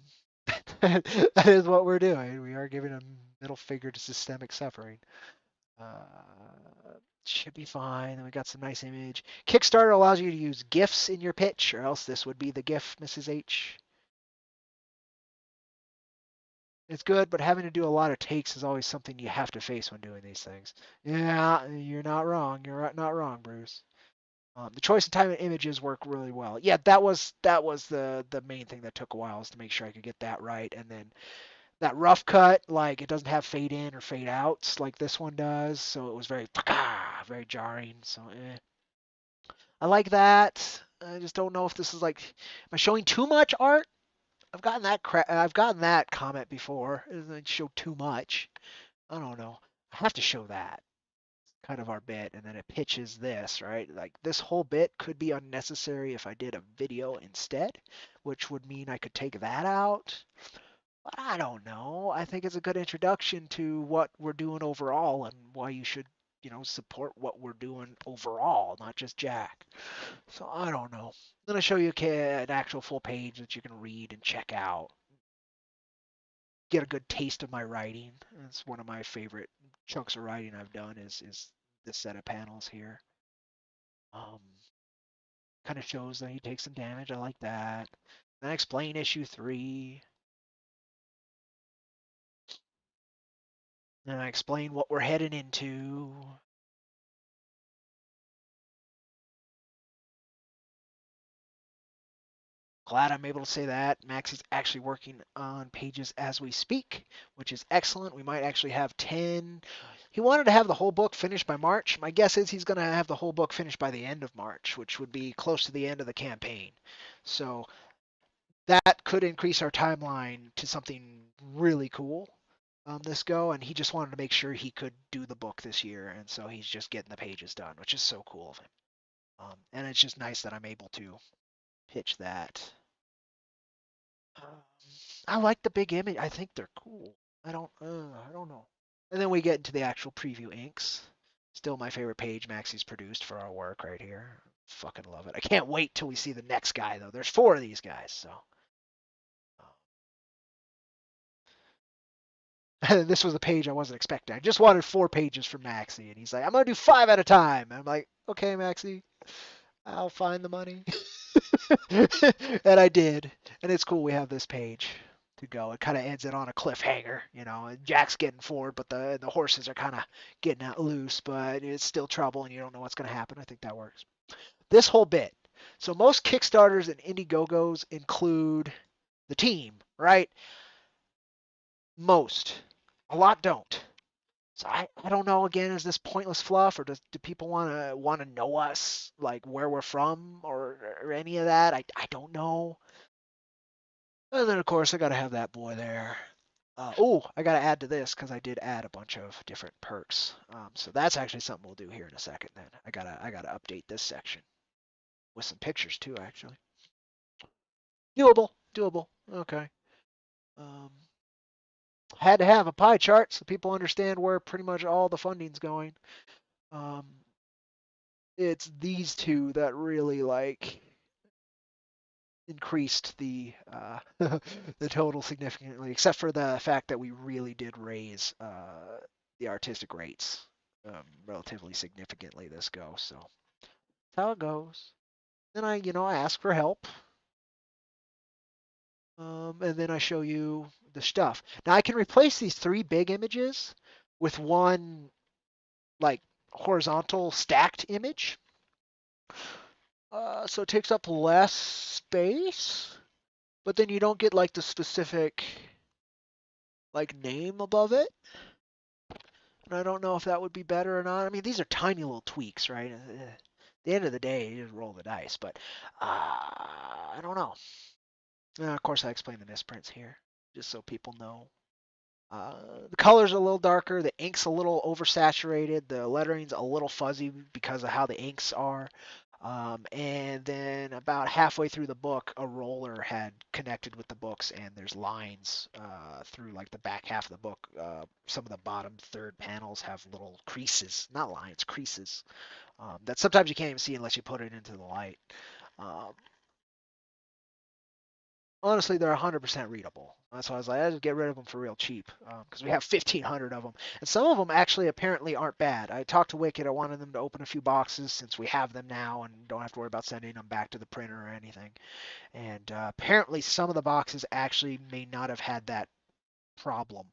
that is what we're doing. We are giving a middle finger to systemic suffering. Should be fine. Then we got some nice image. Kickstarter allows you to use GIFs in your pitch, or else this would be the GIF, Mrs. H. It's good, but having to do a lot of takes is always something you have to face when doing these things. Yeah, you're not wrong. You're not wrong, Bruce. The choice of time and images work really well. Yeah, that was the main thing that took a while is to make sure I could get that right. And then that rough cut, like it doesn't have fade in or fade outs like this one does, so it was very very jarring. So I like that. I just don't know if this is like, am I showing too much art? I've gotten that comment before. I show too much. I don't know. I have to show that kind of our bit, and then it pitches this, right? Like this whole bit could be unnecessary if I did a video instead, which would mean I could take that out. But I don't know. I think it's a good introduction to what we're doing overall and why you should, support what we're doing overall, not just Jack. So I don't know. I'm gonna show you an actual full page that you can read and check out. Get a good taste of my writing. It's one of my favorite chunks of writing I've done is this set of panels here. Um, Kind of shows that he takes some damage. I like that. Then I explain issue 3. Then I explain what we're heading into. Glad I'm able to say that. Max is actually working on pages as we speak, which is excellent. We might actually have 10. He wanted to have the whole book finished by March. My guess is he's going to have the whole book finished by the end of March, which would be close to the end of the campaign. So that could increase our timeline to something really cool on this go. And he just wanted to make sure he could do the book this year. And so he's just getting the pages done, which is so cool of him. And it's just nice that I'm able to pitch that. Um, I like the big image. I think they're cool. I don't know. And then we get into the actual preview inks. Still my favorite page Maxie's produced for our work right here. Fucking love it. I can't wait till we see the next guy though. There's 4 of these guys, so. This was a page I wasn't expecting. I just wanted 4 pages from Maxie, and he's like, "I'm gonna do 5 at a time." And I'm like, "Okay, Maxie, I'll find the money." And I did, and it's cool. We have this page to go. It kind of ends it on a cliffhanger, And Jack's getting forward, but the horses are kind of getting out loose, but it's still trouble, and you don't know what's going to happen. I think that works. This whole bit. So most Kickstarters and Indiegogos include the team, right? Most. A lot don't. So I don't know. Again, is this pointless fluff, or do people want to know us, like where we're from, or any of that? I don't know. And then of course I got to have that boy there. Oh, I got to add to this because I did add a bunch of different perks. So that's actually something we'll do here in a second. Then I gotta update this section with some pictures too. Actually, doable, doable. Okay. Um, had to have a pie chart so people understand where pretty much all the funding's going. Um, it's these two that really like increased the the total significantly, except for the fact that we really did raise the artistic rates relatively significantly this go. So that's how it goes. Then I ask for help, and then I show you the stuff. Now I can replace these three big images with one like horizontal stacked image. So it takes up less space, but then you don't get like the specific like name above it. And I don't know if that would be better or not. I mean, these are tiny little tweaks, right? At the end of the day, you just roll the dice. But I don't know. Of course, I explain the misprints here, just so people know. The colors are a little darker. The ink's a little oversaturated. The lettering's a little fuzzy because of how the inks are. And then about halfway through the book, a roller had connected with the books, and there's lines through like the back half of the book. Some of the bottom third panels have little creases, not lines, creases that sometimes you can't even see unless you put it into the light. Um, Honestly, they're 100% readable. That's why I was like, I just get rid of them for real cheap because we have 1,500 of them, and some of them actually apparently aren't bad. I talked to Wicked. I wanted them to open a few boxes since we have them now and don't have to worry about sending them back to the printer or anything. And apparently, some of the boxes actually may not have had that problem,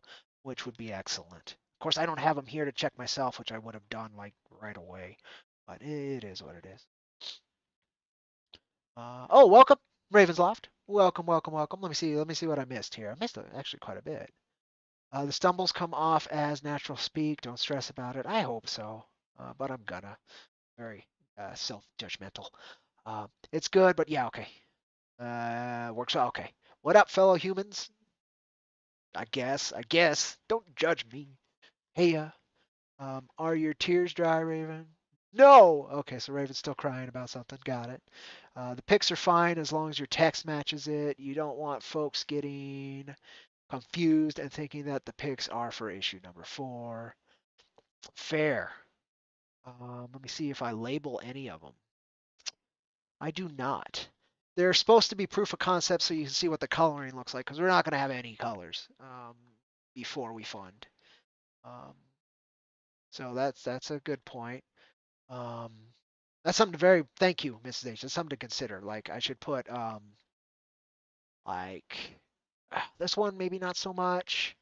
which would be excellent. Of course, I don't have them here to check myself, which I would have done like right away, but it is what it is. Oh, welcome, Ravensloft. Welcome, welcome, welcome. Let me see. Let me see what I missed here. I missed actually quite a bit. The stumbles come off as natural speak. Don't stress about it. I hope so, but I'm gonna. Very self-judgmental. It's good, but yeah, okay. Works out okay. What up, fellow humans? I guess. I guess. Don't judge me. Hey, are your tears dry, Raven? No. Okay, so Raven's still crying about something. Got it. The pics are fine as long as your text matches it. You don't want folks getting confused and thinking that the pics are for issue number 4. Fair. Let me see if I label any of them. I do not. They're supposed to be proof of concept so you can see what the coloring looks like because we're not going to have any colors before we fund. Um, so that's a good point. Um, that's something to very thank you, Mrs. H. That's something to consider. Like I should put like this one maybe not so much.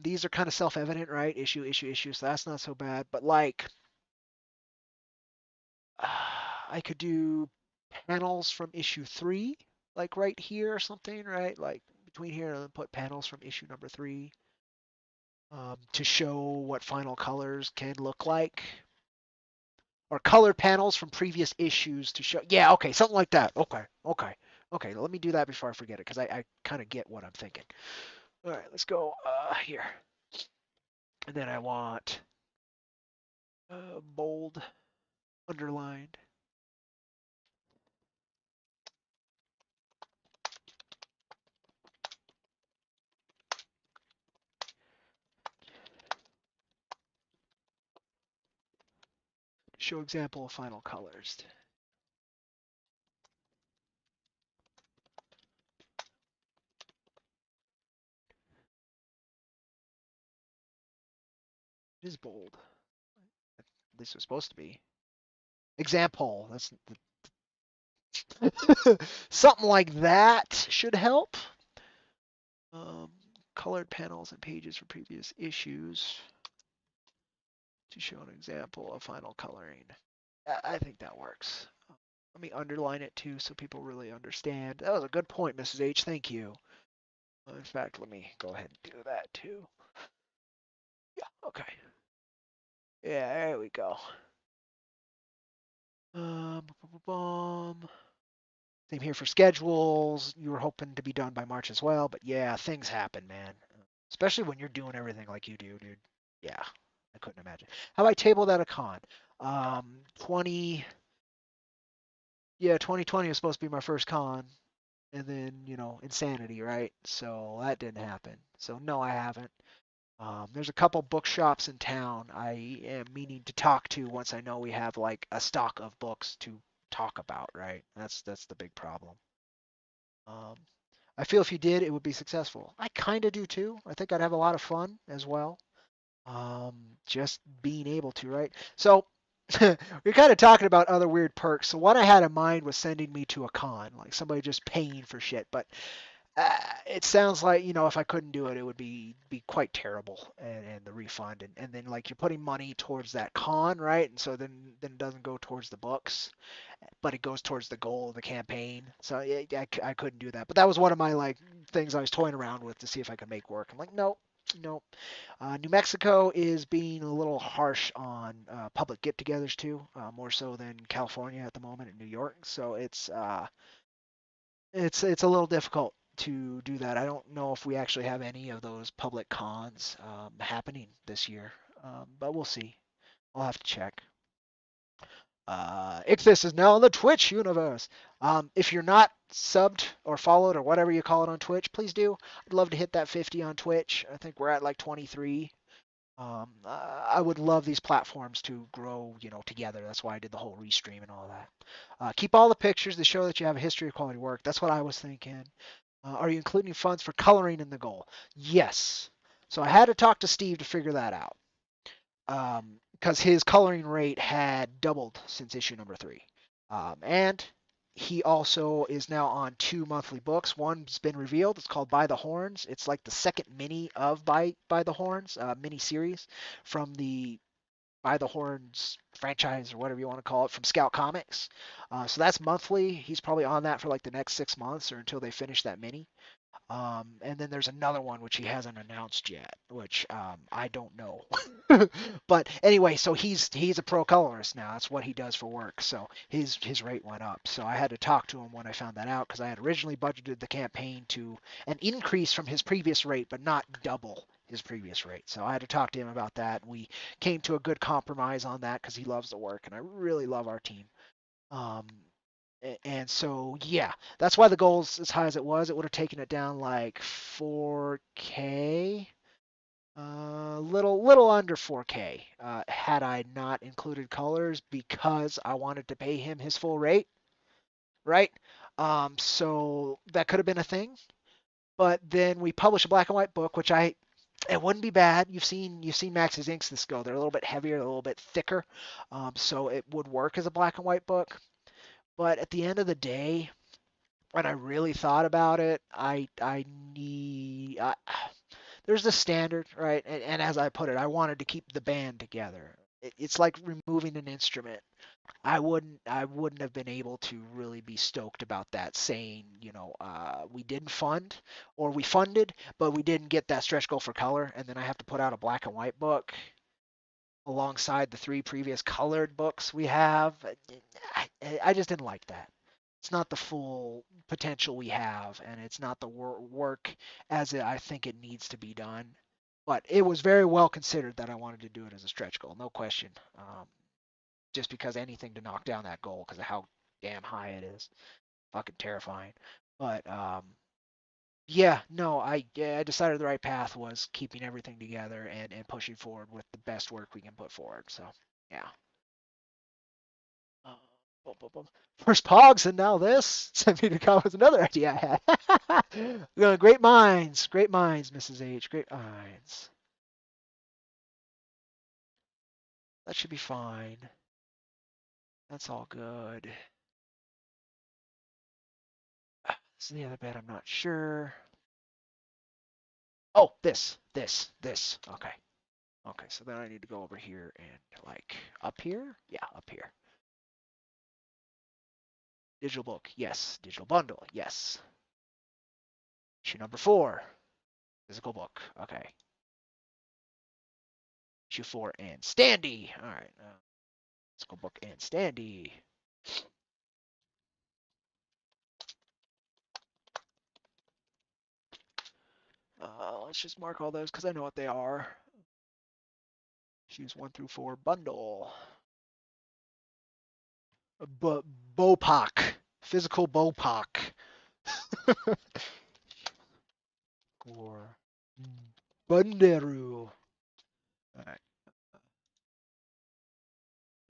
These are kind of self-evident, right? Issue, issue, issue. So that's not so bad. But like I could do panels from issue 3, like right here or something, right? Like between here and put panels from issue number 3 to show what final colors can look like. Or colored panels from previous issues to show. Yeah, okay, something like that. Okay, okay, okay. Let me do that before I forget it because I kind of get what I'm thinking. All right, let's go here. And then I want bold, underlined. Show example of final colors. It is bold. At least it's supposed to be. Example. That's something like that should help. Um, Colored panels and pages for previous issues to show an example of final coloring. I think that works. Let me underline it too so people really understand. That was a good point, Mrs. H. Thank you. In fact, let me go ahead and do that too. Yeah, okay. Yeah, there we go. Same here for schedules. You were hoping to be done by March as well, but yeah, things happen, man. Especially when you're doing everything like you do, dude. Yeah, I couldn't imagine. How I tabled at a con. 20, yeah, 2020 was supposed to be my first con, and then insanity, right? So that didn't happen. So no, I haven't. There's a couple bookshops in town I am meaning to talk to once I know we have like a stock of books to talk about, right? That's the big problem. Um, I feel if you did, it would be successful. I kind of do too. I think I'd have a lot of fun as well. Just being able to, right? So we're kind of talking about other weird perks. So what I had in mind was sending me to a con, like somebody just paying for shit. But it sounds like if I couldn't do it, it would be quite terrible, and the refund, and then like you're putting money towards that con, right? And so then it doesn't go towards the books, but it goes towards the goal of the campaign. So yeah, I couldn't do that. But that was one of my like things I was toying around with to see if I could make work. I'm like, nope. Nope. New Mexico is being a little harsh on public get-togethers too, more so than California at the moment and New York. So it's a little difficult to do that. I don't know if we actually have any of those public cons happening this year, but we'll see. I'll have to check. Ixis is now in the Twitch universe. If you're not subbed or followed or whatever you call it on Twitch, please do. I'd love to hit that 50 on Twitch. I think we're at like 23. I would love these platforms to grow, together. That's why I did the whole restream and all that. Keep all the pictures to show that you have a history of quality work. That's what I was thinking. Are you including funds for coloring in the goal? Yes. So I had to talk to Steve to figure that out because his coloring rate had doubled since issue number 3. And he also is now on 2 monthly books. One's been revealed. It's called By the Horns. It's like the second mini of By the Horns mini series from the By the Horns franchise or whatever you want to call it from Scout Comics. So that's monthly. He's probably on that for like the next 6 months or until they finish that mini. And then there's another one which he hasn't announced yet, which I don't know. But anyway, so he's a pro colorist now. That's what he does for work. So his rate went up. So I had to talk to him when I found that out because I had originally budgeted the campaign to an increase from his previous rate, but not double his previous rate. So I had to talk to him about that. We came to a good compromise on that because he loves the work, and I really love our team. Um, and so yeah, that's why the goal's as high as it was. It would have taken it down like 4K, little under 4K, had I not included colors because I wanted to pay him his full rate, right? So that could have been a thing. But then we publish a black and white book, which it wouldn't be bad. You've seen Max's inks this go. They're a little bit heavier, a little bit thicker, so it would work as a black and white book. But at the end of the day, when I really thought about it, I need there's the standard, right? And as I put it, I wanted to keep the band together. It's like removing an instrument. I wouldn't have been able to really be stoked about that saying, we didn't fund or we funded, but we didn't get that stretch goal for color, and then I have to put out a black and white book alongside the 3 previous colored books we have. I just didn't like that. It's not the full potential we have, and it's not the work as I think it needs to be done. But it was very well considered that I wanted to do it as a stretch goal, no question. Just because anything to knock down that goal because of how damn high it is, fucking terrifying. But yeah, no, I decided the right path was keeping everything together and pushing forward with the best work we can put forward. So yeah. Uh, Boom, boom, boom. First Pogs and now this. Sent me to come with another idea I had. Great minds, Mrs. H. Great minds. That should be fine. That's all good. This is the other bed. I'm not sure. Oh, this. Okay. Okay, so then I need to go over here and like up here? Yeah, up here. Digital book, yes. Digital bundle, yes. Issue number 4. Physical book. Okay. Issue 4 and standee. All right. Physical book and standee. Let's just mark all those because I know what they are. Issues 1 through 4 bundle. B- Bopak. Physical Bopak. Or Bunderu. All right.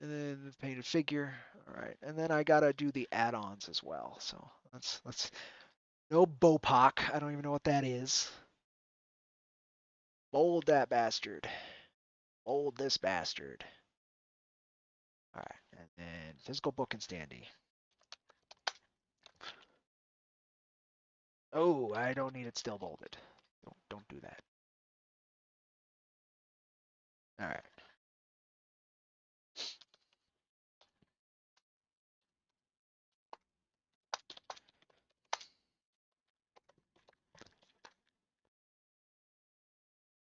And then the painted figure. All right. And then I gotta do the add-ons as well. So let's no Bopak. I don't even know what that is. Bold that bastard. Bold this bastard. All right. And then physical book and standee. Oh, I don't need it still bolded. Don't do that. All right.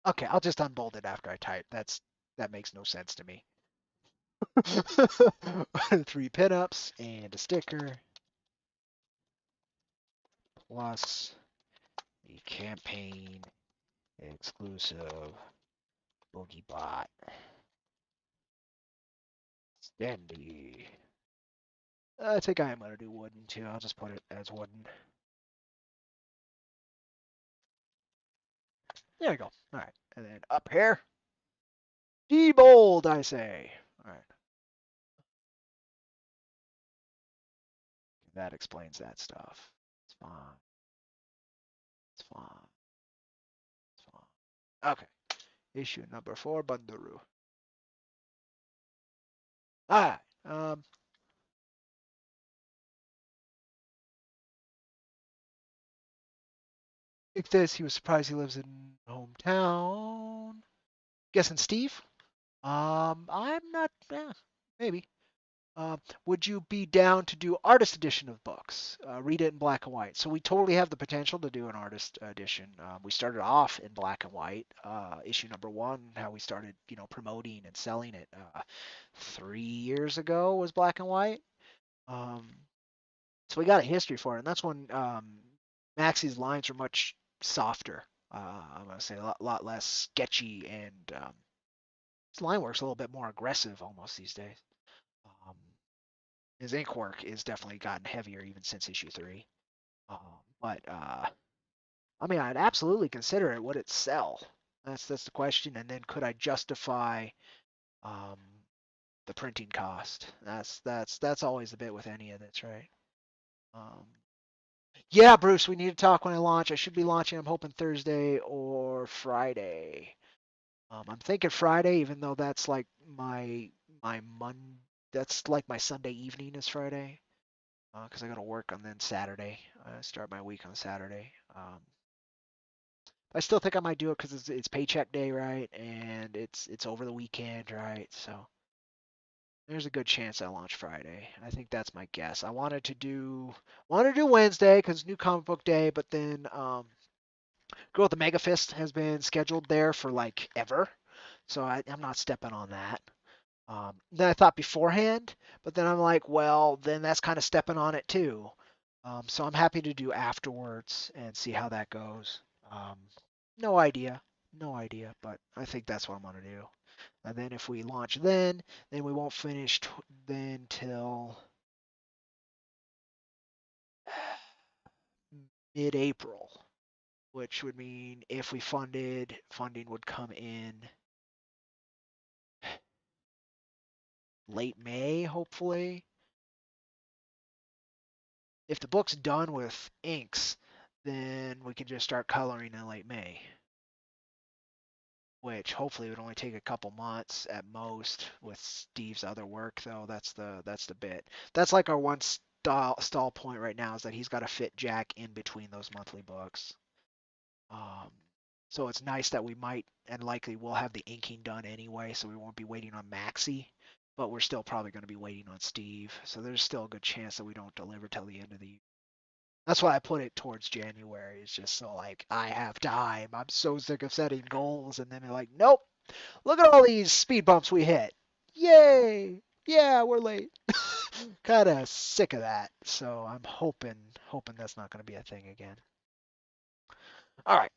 Okay, I'll just unbold it after I type. That makes no sense to me. 3 pinups and a sticker plus the campaign exclusive Boogie Bot standee. I think I am gonna do wooden too. I'll just put it as wooden. There we go. All right, and then up here, debold, I say. All right, that explains that stuff. It's fine. It's fine. It's fine. Okay. Issue number 4, Bundaroo. All right. Like this, he was surprised he lives in hometown. Guessing Steve? I'm not. Maybe. Would you be down to do artist edition of books? Read it in black and white. So we totally have the potential to do an artist edition. We started off in black and white. Issue number 1, how we started, promoting and selling it 3 years ago was black and white. Um, so we got a history for it, and that's when Maxie's lines are much softer. I'm gonna say a lot less sketchy, and his line work's a little bit more aggressive almost these days. Um, his ink work is definitely gotten heavier even since issue 3. But I mean, I'd absolutely consider it. Would it sell? That's the question. And then could I justify um, the printing cost? That's always the bit with any of this, right? Um, yeah, Bruce, we need to talk when I launch. I should be launching. I'm hoping Thursday or Friday. I'm thinking Friday, even though that's like my Mon. That's like my Sunday evening is Friday, because I go to work on then Saturday. I start my week on Saturday. I still think I might do it because it's paycheck day, right? And it's over the weekend, right? So there's a good chance I launch Friday. I think that's my guess. I wanted to do Wednesday because new comic book day, but then Girl with the Mega Fist has been scheduled there for like ever, so I'm not stepping on that. Then I thought beforehand, but then I'm like, well, then that's kind of stepping on it too. So I'm happy to do afterwards and see how that goes. Um, no idea, no idea, but I think that's what I'm gonna do. And then if we launch then we won't finish then till mid-April, which would mean if we funding would come in late May, hopefully. If the book's done with inks, then we can just start coloring in late May, which hopefully would only take a couple months at most with Steve's other work though. That's the bit. That's like our one stall point right now is that he's got to fit Jack in between those monthly books. Um, so it's nice that we might and likely will have the inking done anyway, so we won't be waiting on Maxie, but we're still probably going to be waiting on Steve. So there's still a good chance that we don't deliver till the end of the year. That's why I put it towards January. It's just so like I have time. I'm so sick of setting goals and then they're like, nope, look at all these speed bumps we hit. Yay! Yeah, we're late. Kind of sick of that. So I'm hoping that's not going to be a thing again. All right.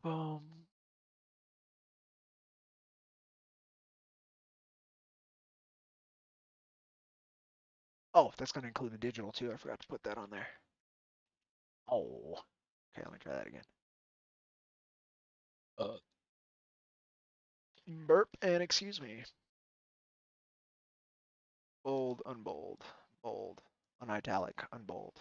Boom. Oh, that's going to include the digital too. I forgot to put that on there. Oh. Okay, let me try that again. Uh, Burp and excuse me. Bold, unbold, bold, unitalic, unbold.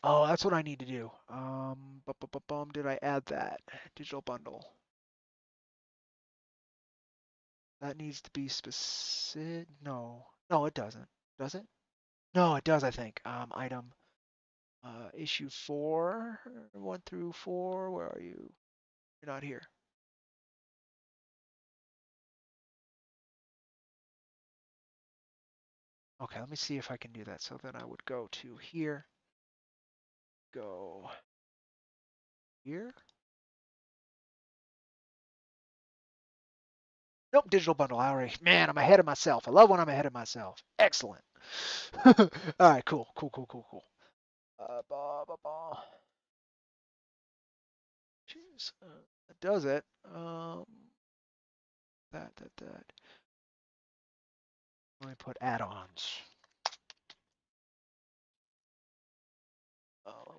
Oh, that's what I need to do. Did I add that? Digital bundle. That needs to be specific. No, no, it doesn't. Does it? No, it does. I think. Item. Issue 4, 1 through 4. Where are you? You're not here. Okay, let me see if I can do that. So then I would go to here. Go here. Nope, digital bundle. I already. Man, I'm ahead of myself. I love when I'm ahead of myself. Excellent. All right, cool, cool, cool, cool, cool. Ba, ba, ba. Jeez, that does it. That. Let me put add-ons.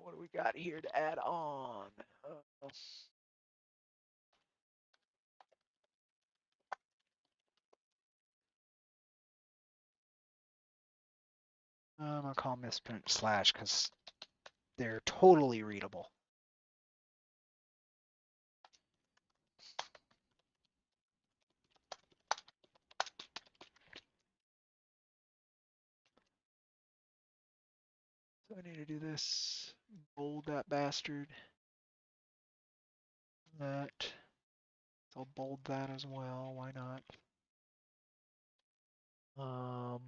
What do we got here to add on? I'm gonna call misprint slash because they're totally readable. So I need to do this. Bold that bastard. That. So I'll bold that as well. Why not? Um.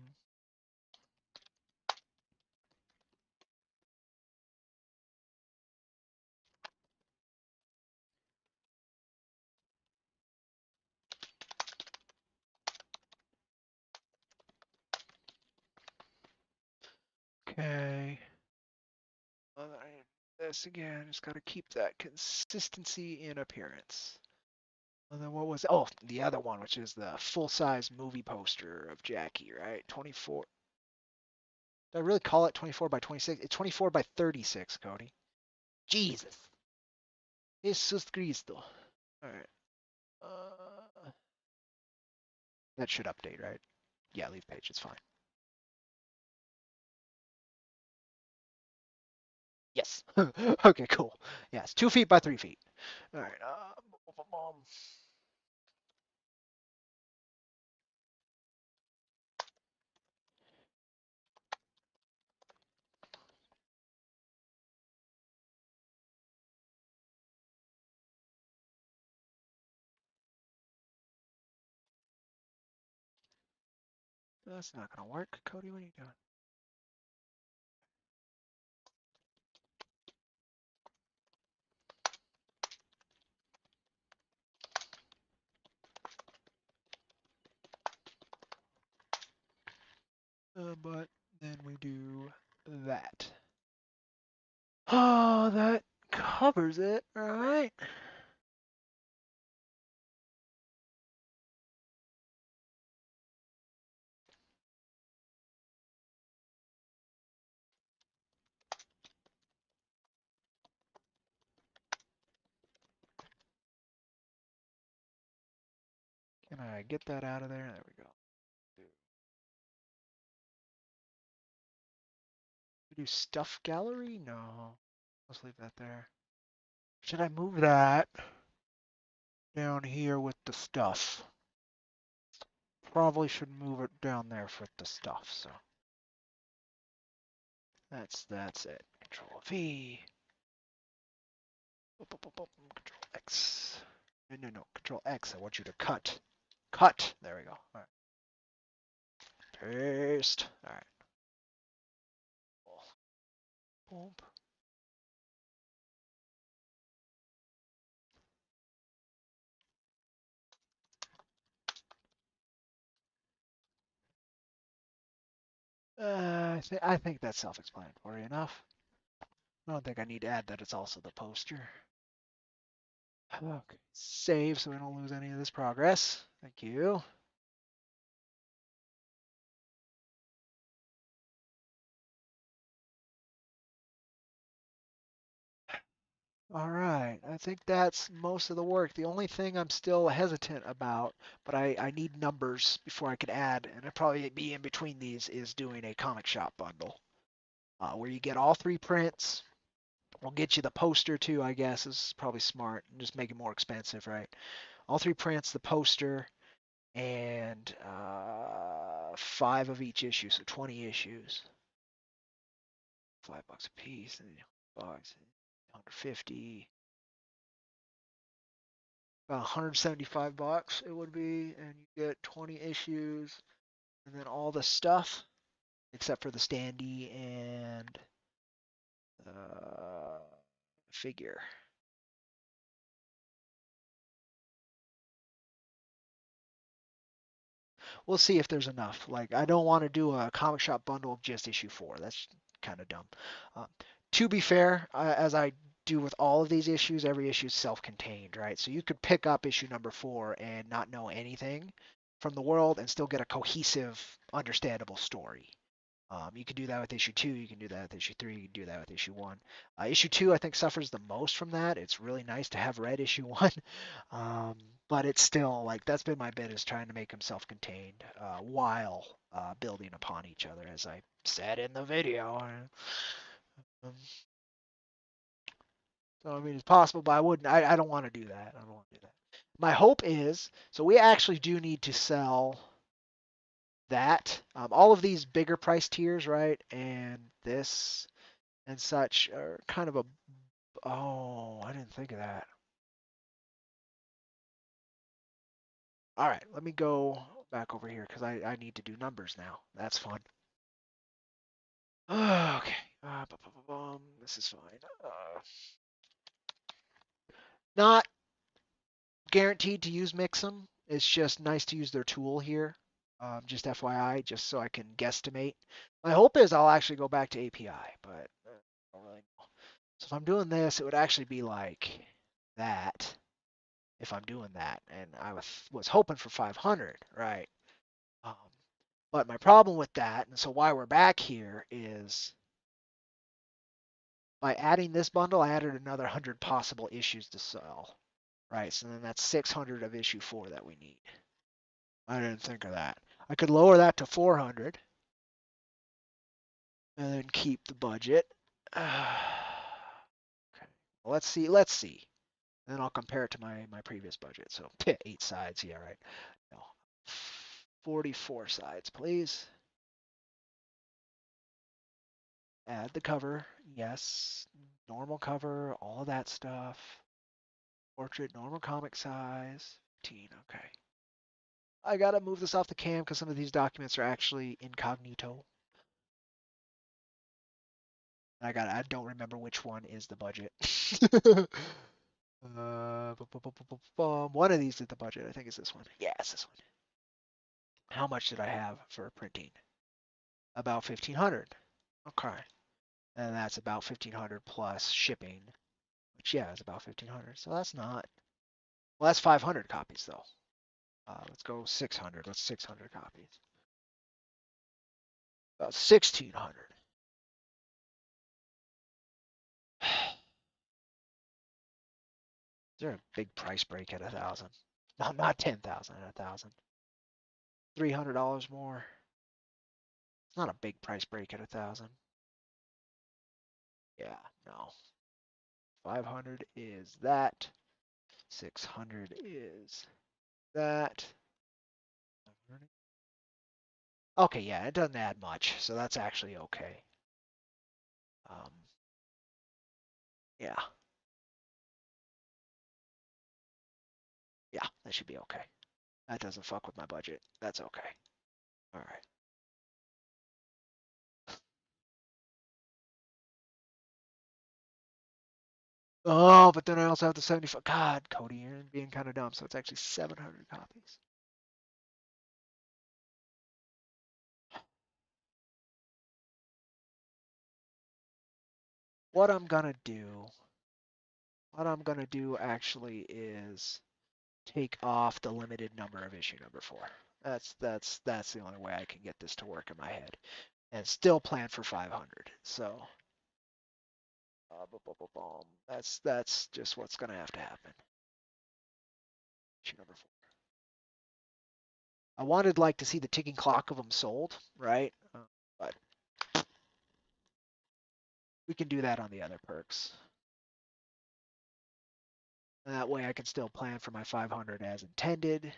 Okay. This again. Just gotta keep that consistency in appearance. And then what was oh the other one, which is the full-size movie poster of Jackie, right? 24. Did I really call it 24 by 26? It's 24 by 36, Cody. Jesus. Jesus Cristo. All right. That should update, right? Yeah, leave page. It's fine. Yes. Okay, cool. Yes, 2 feet by 3 feet. All right. That's not gonna work, Cody. What are you doing? But then we do that. Oh, that covers it, all right? Can I get that out of there? There we go. We do stuff gallery? No. Let's leave that there. Should I move that down here with the stuff? Probably should move it down there for the stuff, so that's it. Control V. Control X. No. Control X. I want you to cut. Cut. There we go. All right. Paste. All right. Boom. I think that's self-explanatory enough. I don't think I need to add that it's also the poster. Okay. Save so we don't lose any of this progress. Thank you. All right, I think that's most of the work. The only thing I'm still hesitant about, but I need numbers before I can add, and I'd probably be in between these, is doing a comic shop bundle where you get all three prints. We'll get you the poster too, I guess, is probably smart, and just make it more expensive, right? All three prints, the poster, and 5 of each issue, so 20 issues. $5 a piece, and bucks, 150. About 175 bucks it would be, and you get 20 issues, and then all the stuff except for the standee and figure. We'll see if there's enough. Like, I don't want to do a comic shop bundle of just issue 4. That's kind of dumb. Uh, to be fair, as I do with all of these issues, every issue is self-contained, right? So you could pick up issue number 4 and not know anything from the world and still get a cohesive, understandable story. You can do that with issue 2. You can do that with issue 3. You can do that with issue 1. Issue 2, I think, suffers the most from that. It's really nice to have read issue 1, but it's still like that's been my bit is trying to make them self-contained while building upon each other, as I said in the video. Um, so I mean, it's possible, but I wouldn't. I don't want to do that. I don't want to do that. My hope is so we actually do need to sell that. All of these bigger price tiers, right, and this and such are kind of a. Oh, I didn't think of that. All right, let me go back over here because I need to do numbers now. That's fun. Okay. This is fine. Not guaranteed to use Mixam. It's just nice to use their tool here. Just FYI, just so I can guesstimate. My hope is I'll actually go back to API, but I don't really know. So if I'm doing this, it would actually be like that if I'm doing that. And I was hoping for 500, right? Um, but my problem with that, and so why we're back here, is by adding this bundle, I added another 100 possible issues to sell, right? So then that's 600 of issue 4 that we need. I didn't think of that. I could lower that to 400 and then keep the budget. Okay. Well, let's see. Let's see. And then I'll compare it to my previous budget. So 8 sides. Yeah, right. No. 44 sides, please. Add the cover. Yes. Normal cover. All of that stuff. Portrait. Normal comic size. 15. Okay. I gotta move this off the cam because some of these documents are actually incognito. I don't remember which one is the budget. One of these is the budget. I think it's this one. Yeah, it's this one. How much did I have for printing? About 1,500. Okay. And that's about 1,500 plus shipping, which yeah, is about 1,500. So that's not. Well, that's 500 copies though. Let's go 600. Let's 600 copies. About 1,600. Is there a big price break at 1,000? No, not 10,000 at 1,000. $300 more. It's not a big price break at 1,000. Yeah, no. 500 is that. 600 is that. Okay, yeah, it doesn't add much, so that's actually okay. Um, yeah, yeah, that should be okay. That doesn't fuck with my budget. That's okay. All right. Oh, but then I also have the 75. God, Cody, you're being kind of dumb. So it's actually 700 copies. What I'm gonna do, what I'm gonna do actually is take off the limited number of issue number 4. That's the only way I can get this to work in my head, and still plan for 500. So, that's just what's gonna have to happen. Issue number 4. I wanted like to see the ticking clock of them sold, right? But we can do that on the other perks. And that way I can still plan for my 500 as intended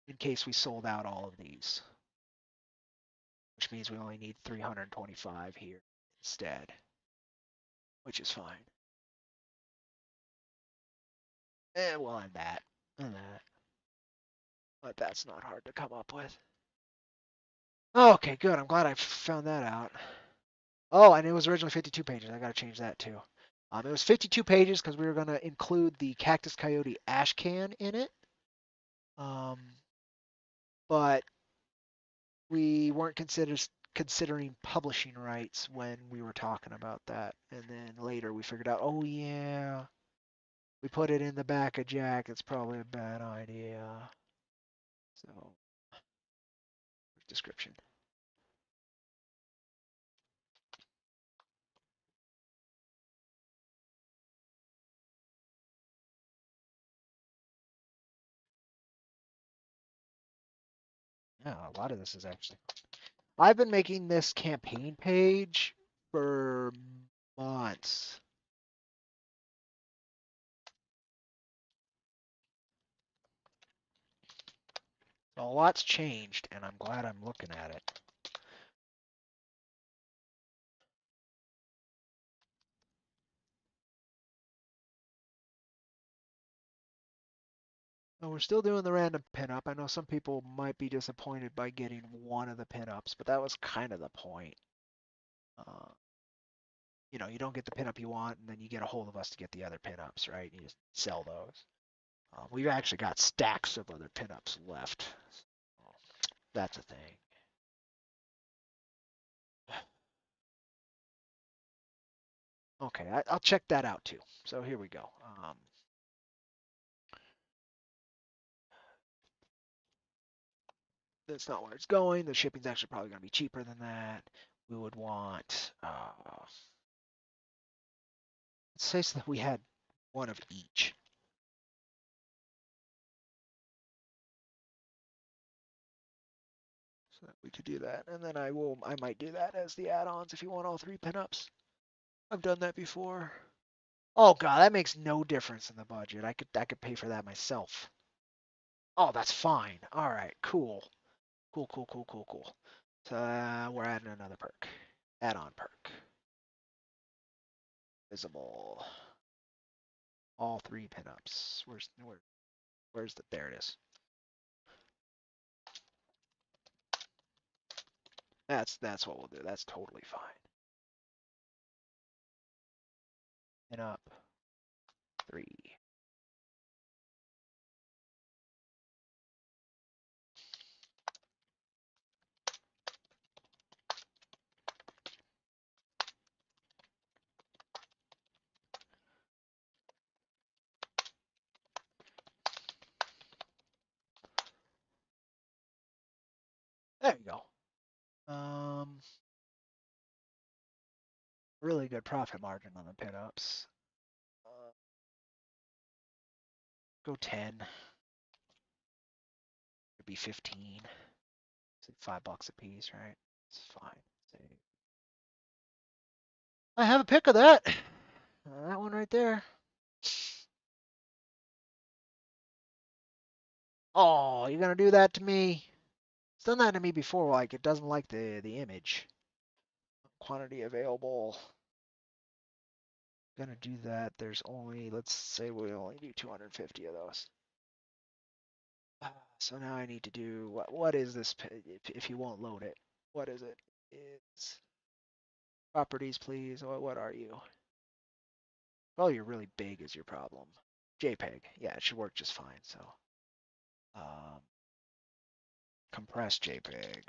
in case we sold out all of these, which means we only need 325 here instead, which is fine. And we'll end that and that, but that's not hard to come up with. Okay, good. I'm glad I found that out. Oh, and it was originally 52 pages. I got to change that too. It was 52 pages because we were going to include the Cactus Coyote ash can in it. Um, but we weren't considering publishing rights when we were talking about that. And then later we figured out, oh yeah, we put it in the back of Jack. It's probably a bad idea. So, description. Yeah, a lot of this is actually. I've been making this campaign page for months. So a lot's changed, and I'm glad I'm looking at it. Well, we're still doing the random pinup. I know some people might be disappointed by getting one of the pinups, but that was kind of the point. Uh, you don't get the pinup you want, and then you get a hold of us to get the other pinups, right? You just sell those. We've actually got stacks of other pinups left. So that's a thing. Okay, I'll check that out too. So here we go. That's not where it's going. The shipping's actually probably going to be cheaper than that. We would want, let's say so that we had one of each. So that we could do that. And then I might do that as the add-ons if you want all 3 pinups. I've done that before. Oh god, that makes no difference in the budget. I could pay for that myself. Oh, that's fine. All right, cool. Cool, cool, cool, cool, cool. So we're adding another perk. Add-on perk. Visible. All 3 pinups. Where's the there it is. That's what we'll do. That's totally fine. Pinup 3. There you go. Really good profit margin on the pinups. Go 10. It'd be 15. It's like $5 a piece, right? It's fine. Save. I have a pic of that. That one right there. Oh, you're gonna do that to me? It's done that to me before. Like it doesn't like the image. Quantity available. Gonna do that. There's only, let's say we only do 250 of those. So now I need to do what is this if you won't load it? What is it? It's properties, please. What are you? Well, you're really big is your problem. JPEG. Yeah, it should work just fine. So um, compress JPEG.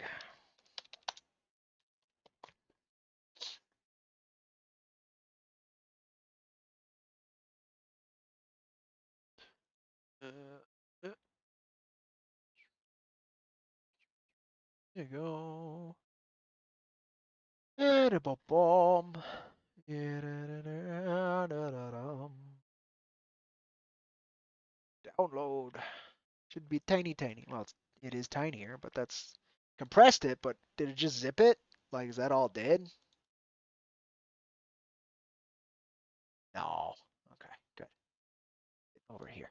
Uh, there you go. Edible bomb. Download. Should be tiny, tiny. Well, it is tinier, but that's compressed it. But did it just zip it? Like, is that all dead? No. Okay, good. Over here.